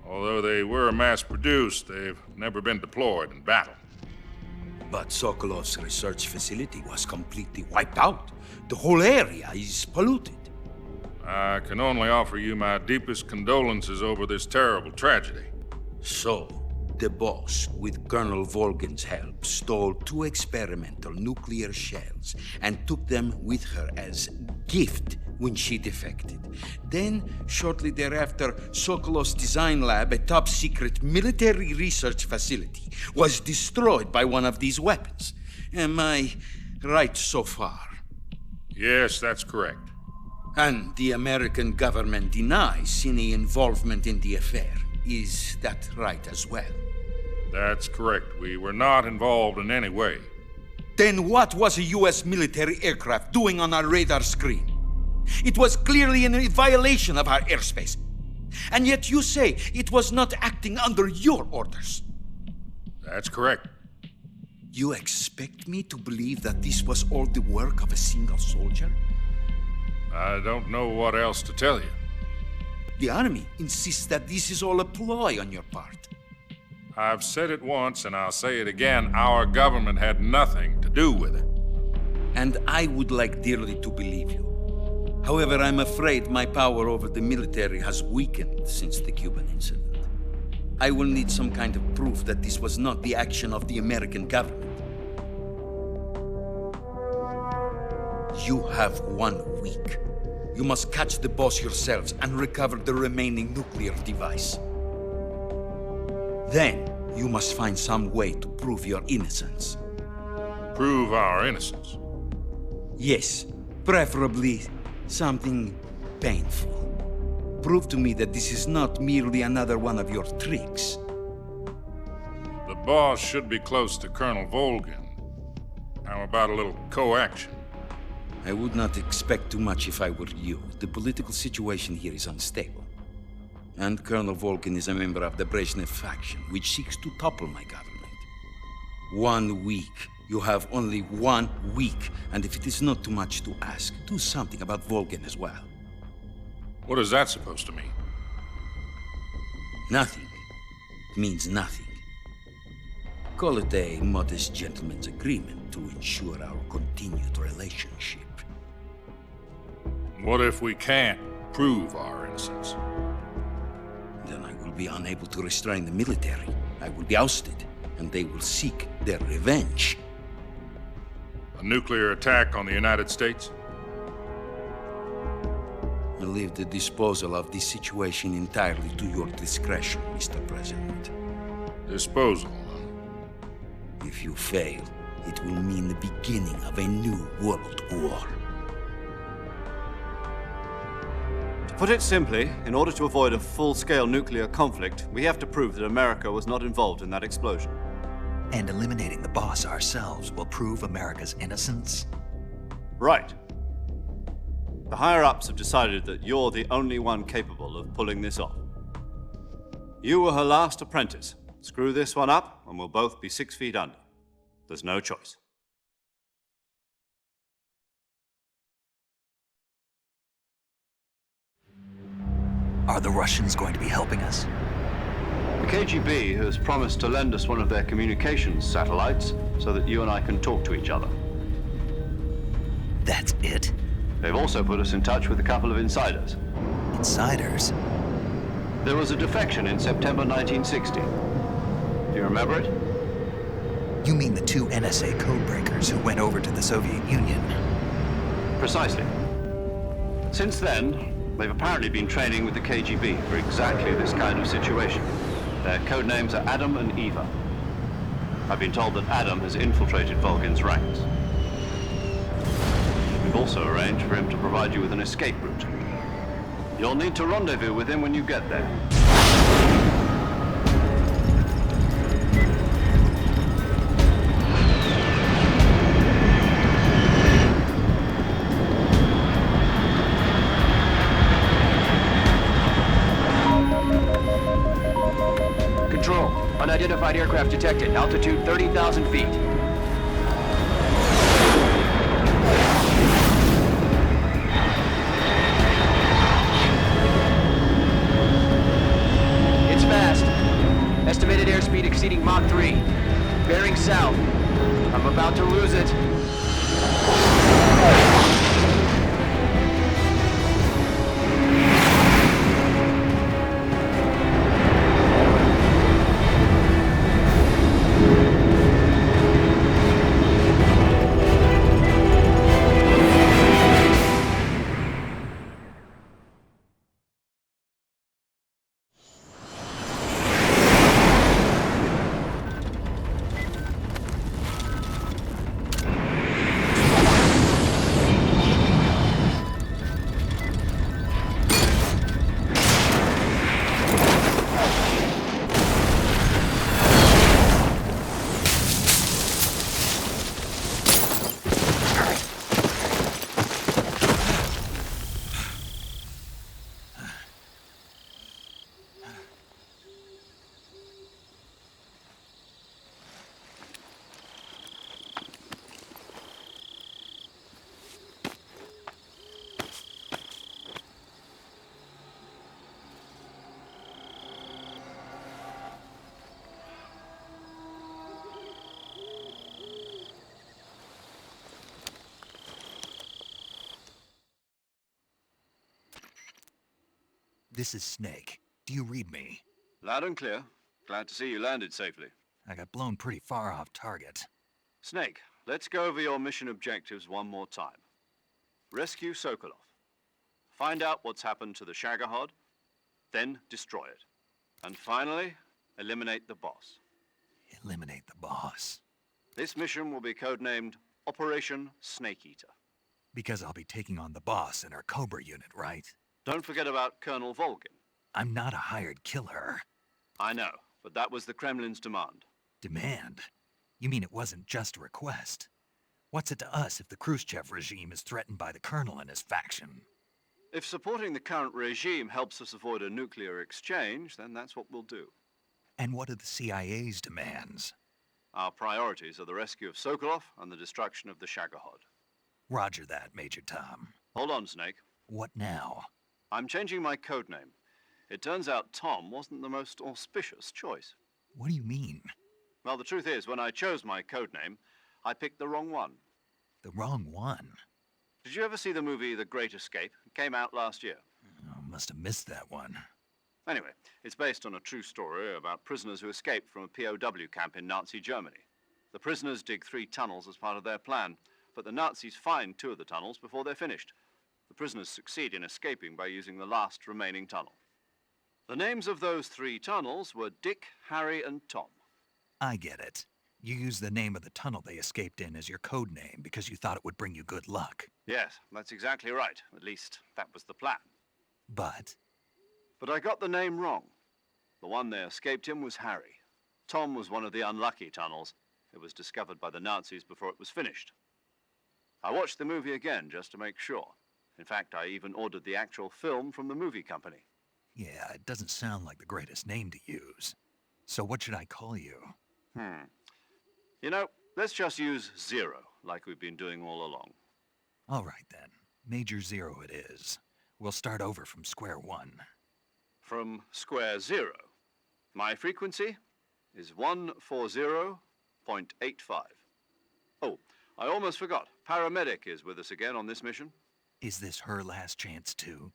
[SPEAKER 16] Although they were mass-produced, they've never been deployed in battle.
[SPEAKER 8] But Sokolov's research facility was completely wiped out. The whole area is polluted.
[SPEAKER 16] I can only offer you my deepest condolences over this terrible tragedy.
[SPEAKER 8] So, the boss, with Colonel Volgin's help, stole 2 experimental nuclear shells and took them with her as gift when she defected. Then, shortly thereafter, Sokolov's design lab, a top-secret military research facility, was destroyed by one of these weapons. Am I right so far?
[SPEAKER 16] Yes, that's correct.
[SPEAKER 8] And the American government denies any involvement in the affair. Is that right as well?
[SPEAKER 16] That's correct. We were not involved in any way.
[SPEAKER 8] Then what was a U.S. military aircraft doing on our radar screen? It was clearly in violation of our airspace. And yet you say it was not acting under your orders.
[SPEAKER 16] That's correct.
[SPEAKER 8] You expect me to believe that this was all the work of a single soldier?
[SPEAKER 16] I don't know what else to tell you.
[SPEAKER 8] The Army insists that this is all a ploy on your part.
[SPEAKER 16] I've said it once and I'll say it again. Our government had nothing to do with it.
[SPEAKER 8] And I would like dearly to believe you. However, I'm afraid my power over the military has weakened since the Cuban incident. I will need some kind of proof that this was not the action of the American government. You have 1 week. You must catch the boss yourselves and recover the remaining nuclear device. Then, you must find some way to prove your innocence.
[SPEAKER 16] Prove our innocence?
[SPEAKER 8] Yes, preferably something painful. Prove to me that this is not merely another one of your tricks.
[SPEAKER 16] The boss should be close to Colonel Volgin. How about a little co-action?
[SPEAKER 8] I would not expect too much if I were you. The political situation here is unstable. And Colonel Volgin is a member of the Brezhnev faction, which seeks to topple my government. 1 week. You have only 1 week, and if it is not too much to ask, do something about Volgin as well.
[SPEAKER 16] What is that supposed to mean?
[SPEAKER 8] Nothing. It means nothing. Call it a modest gentleman's agreement to ensure our continued relationship.
[SPEAKER 16] What if we can't prove our innocence?
[SPEAKER 8] Then I will be unable to restrain the military. I will be ousted, and they will seek their revenge.
[SPEAKER 16] A nuclear attack on the United States?
[SPEAKER 8] I leave the disposal of this situation entirely to your discretion, Mr. President.
[SPEAKER 16] Disposal?
[SPEAKER 8] If you fail, it will mean the beginning of a new world war.
[SPEAKER 2] To put it simply, in order to avoid a full-scale nuclear conflict, we have to prove that America was not involved in that explosion.
[SPEAKER 1] And eliminating the boss ourselves will prove America's innocence?
[SPEAKER 2] Right. The higher-ups have decided that you're the only one capable of pulling this off. You were her last apprentice. Screw this one up, and we'll both be 6 feet under. There's no choice.
[SPEAKER 1] Are the Russians going to be helping us?
[SPEAKER 2] The KGB has promised to lend us one of their communications satellites so that you and I can talk to each other.
[SPEAKER 1] That's it?
[SPEAKER 2] They've also put us in touch with a couple of insiders.
[SPEAKER 1] Insiders?
[SPEAKER 2] There was a defection in September 1960. Do you remember it?
[SPEAKER 1] You mean the 2 NSA codebreakers who went over to the Soviet Union?
[SPEAKER 2] Precisely. Since then, they've apparently been training with the KGB for exactly this kind of situation. Their code names are Adam and Eva. I've been told that Adam has infiltrated Volgin's ranks. We've also arranged for him to provide you with an escape route. You'll need to rendezvous with him when you get there.
[SPEAKER 15] Control, unidentified aircraft detected. Altitude 30,000 feet. It's fast. Estimated airspeed exceeding Mach 3. Bearing south. I'm about to lose it.
[SPEAKER 1] This is Snake. Do you read me?
[SPEAKER 2] Loud and clear. Glad to see you landed safely.
[SPEAKER 1] I got blown pretty far off target.
[SPEAKER 2] Snake, let's go over your mission objectives one more time. Rescue Sokolov. Find out what's happened to the Shagohod, then destroy it. And finally, eliminate the boss.
[SPEAKER 1] Eliminate the boss.
[SPEAKER 2] This mission will be codenamed Operation Snake Eater.
[SPEAKER 1] Because I'll be taking on the boss in our Cobra unit, right?
[SPEAKER 2] Don't forget about Colonel Volgin.
[SPEAKER 1] I'm not a hired killer.
[SPEAKER 2] I know, but that was the Kremlin's demand.
[SPEAKER 1] Demand? You mean it wasn't just a request? What's it to us if the Khrushchev regime is threatened by the Colonel and his faction?
[SPEAKER 2] If supporting the current regime helps us avoid a nuclear exchange, then that's what we'll do.
[SPEAKER 1] And what are the CIA's demands?
[SPEAKER 2] Our priorities are the rescue of Sokolov and the destruction of the Shagohod.
[SPEAKER 1] Roger that, Major Tom.
[SPEAKER 2] Hold on, Snake.
[SPEAKER 1] What now?
[SPEAKER 2] I'm changing my codename. It turns out Tom wasn't the most auspicious choice.
[SPEAKER 1] What do you mean?
[SPEAKER 2] Well, the truth is, when I chose my codename, I picked the wrong one.
[SPEAKER 1] The wrong one?
[SPEAKER 2] Did you ever see the movie The Great Escape? It came out last year.
[SPEAKER 1] Oh, must have missed that one.
[SPEAKER 2] Anyway, it's based on a true story about prisoners who escaped from a POW camp in Nazi Germany. The prisoners dig 3 tunnels as part of their plan, but the Nazis find 2 of the tunnels before they're finished. The prisoners succeed in escaping by using the last remaining tunnel. The names of those 3 tunnels were Dick, Harry, and Tom.
[SPEAKER 1] I get it. You used the name of the tunnel they escaped in as your code name because you thought it would bring you good luck.
[SPEAKER 2] Yes, that's exactly right. At least, that was the plan.
[SPEAKER 1] But
[SPEAKER 2] I got the name wrong. The one they escaped in was Harry. Tom was one of the unlucky tunnels. It was discovered by the Nazis before it was finished. I watched the movie again just to make sure. In fact, I even ordered the actual film from the movie company.
[SPEAKER 1] yeah, it doesn't sound like the greatest name to use. So what should I call you?
[SPEAKER 2] You know, let's just use Zero, like we've been doing all along.
[SPEAKER 1] All right then. Major Zero it is. We'll start over from square one.
[SPEAKER 2] From square 0. My frequency is 140.85. Oh, I almost forgot. Paramedic is with us again on this mission.
[SPEAKER 1] Is this her last chance too?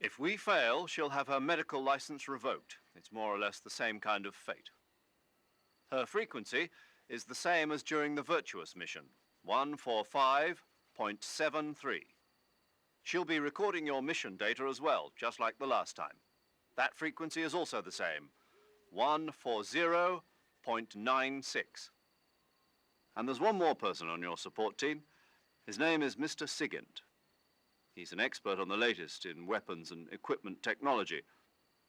[SPEAKER 2] If we fail, she'll have her medical license revoked. It's more or less the same kind of fate. Her frequency is the same as during the Virtuous mission, 145.73. She'll be recording your mission data as well, just like the last time. That frequency is also the same, 140.96. And there's one more person on your support team. His name is Mr. Sigint. He's an expert on the latest in weapons and equipment technology.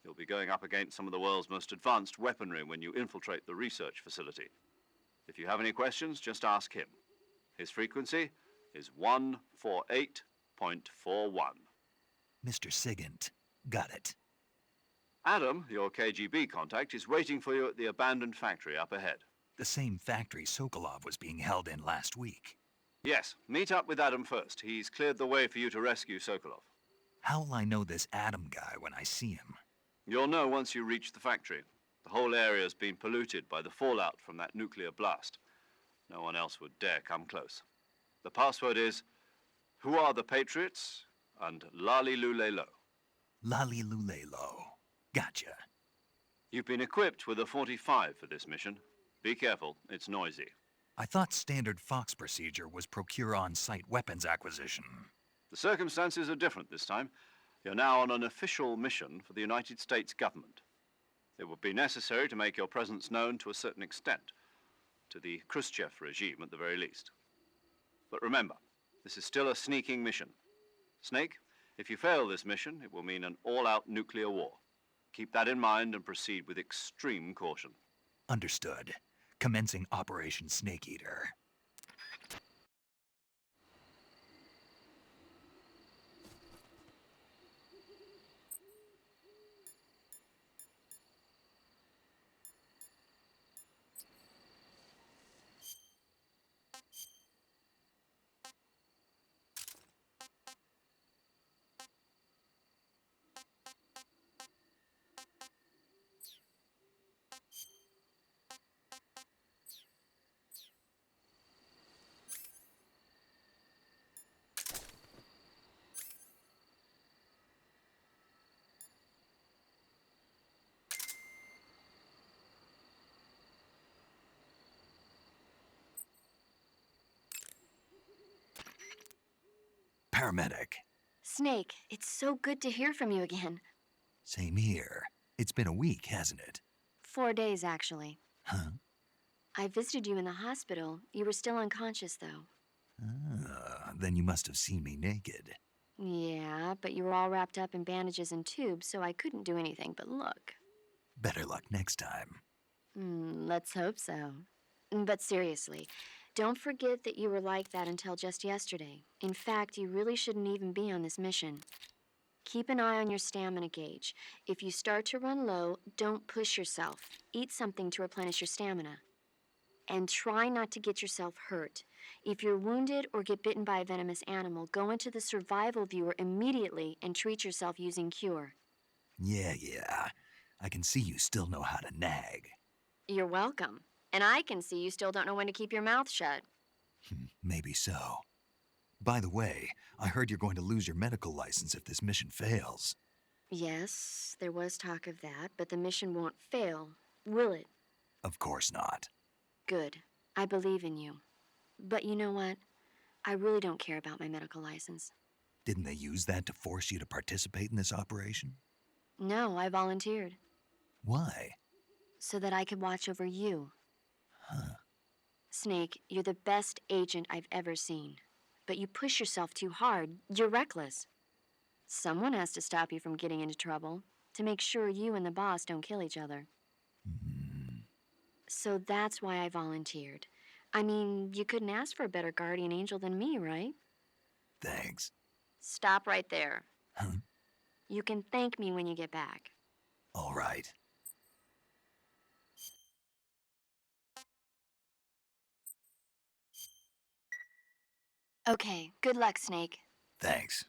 [SPEAKER 2] You'll be going up against some of the world's most advanced weaponry when you infiltrate the research facility. If you have any questions, just ask him. His frequency is 148.41.
[SPEAKER 1] Mr. Sigint. Got it.
[SPEAKER 2] Adam, your KGB contact, is waiting for you at the abandoned factory up ahead.
[SPEAKER 1] The same factory Sokolov was being held in last week.
[SPEAKER 2] Yes, meet up with Adam first. He's cleared the way for you to rescue Sokolov.
[SPEAKER 1] How will I know this Adam guy when I see him?
[SPEAKER 2] You'll know once you reach the factory. The whole area's been polluted by the fallout from that nuclear blast. No one else would dare come close. The password is, "Who are the Patriots?" and Lali Lulelo.
[SPEAKER 1] Lali Lulelo. Gotcha.
[SPEAKER 2] You've been equipped with a 45 for this mission. Be careful, it's noisy.
[SPEAKER 1] I thought standard Fox procedure was procure on-site weapons acquisition.
[SPEAKER 2] The circumstances are different this time. You're now on an official mission for the United States government. It would be necessary to make your presence known to a certain extent, to the Khrushchev regime at the very least. But remember, this is still a sneaking mission. Snake, if you fail this mission, it will mean an all-out nuclear war. Keep that in mind and proceed with extreme caution.
[SPEAKER 1] Understood. Commencing Operation Snake Eater. paramedic.
[SPEAKER 5] Snake, it's so good to hear from you again.
[SPEAKER 1] Same here. It's been a week, hasn't it?
[SPEAKER 5] 4 days, actually.
[SPEAKER 1] Huh?
[SPEAKER 5] I visited you in the hospital. You were still unconscious, though.
[SPEAKER 1] Then you must have seen me naked.
[SPEAKER 5] Yeah, but you were all wrapped up in bandages and tubes, so I couldn't do anything but look.
[SPEAKER 1] Better luck next time.
[SPEAKER 5] Let's hope so. But seriously, don't forget that you were like that until just yesterday. In fact, you really shouldn't even be on this mission. Keep an eye on your stamina gauge. If you start to run low, don't push yourself. Eat something to replenish your stamina. And try not to get yourself hurt. If you're wounded or get bitten by a venomous animal, go into the survival viewer immediately and treat yourself using Cure.
[SPEAKER 1] Yeah. I can see you still know how to nag.
[SPEAKER 5] You're welcome. And I can see you still don't know when to keep your mouth shut.
[SPEAKER 1] Maybe so. By the way, I heard you're going to lose your medical license if this mission fails.
[SPEAKER 5] Yes, there was talk of that, but the mission won't fail, will it?
[SPEAKER 1] Of course not.
[SPEAKER 5] Good. I believe in you. But you know what? I really don't care about my medical license.
[SPEAKER 1] Didn't they use that to force you to participate in this operation?
[SPEAKER 5] No, I volunteered.
[SPEAKER 1] Why?
[SPEAKER 5] So that I could watch over you.
[SPEAKER 1] Huh.
[SPEAKER 5] Snake, you're the best agent I've ever seen. But you push yourself too hard. You're reckless. Someone has to stop you from getting into trouble, to make sure you and the boss don't kill each other. So that's why I volunteered. I mean, you couldn't ask for a better guardian angel than me, right?
[SPEAKER 1] Thanks.
[SPEAKER 5] Stop right there.
[SPEAKER 1] Huh?
[SPEAKER 5] You can thank me when you get back.
[SPEAKER 1] All right.
[SPEAKER 5] Okay, good luck, Snake.
[SPEAKER 1] Thanks.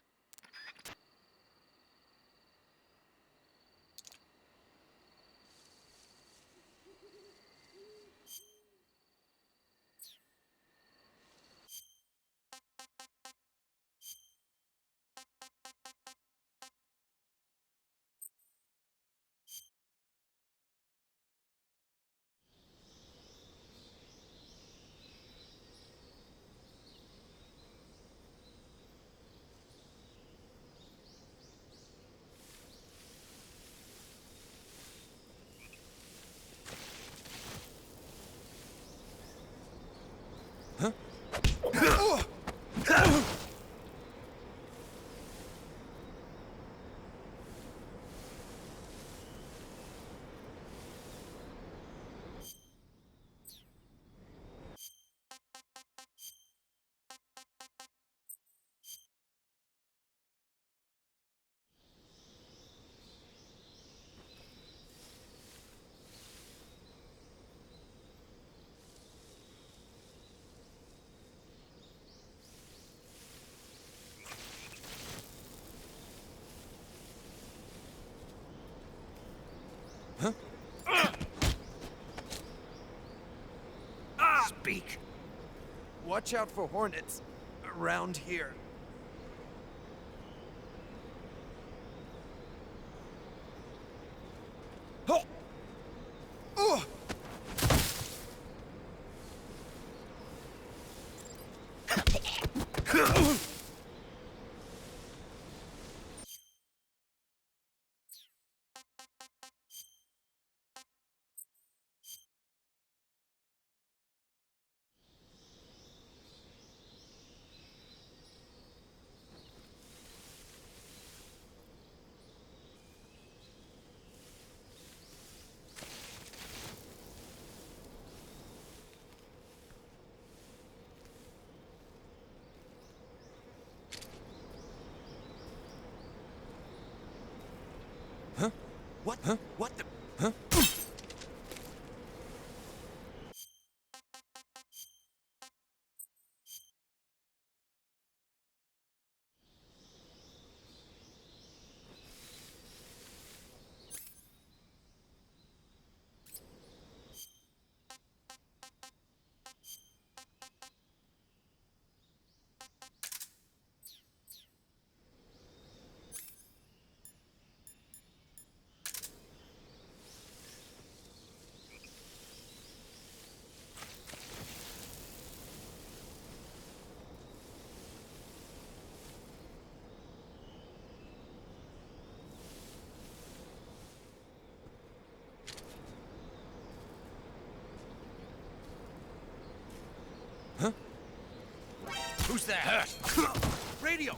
[SPEAKER 7] Speak. Watch out for hornets around here. Oh! Oh! Huh? What? Huh? What the? Huh? Who's that? Radio!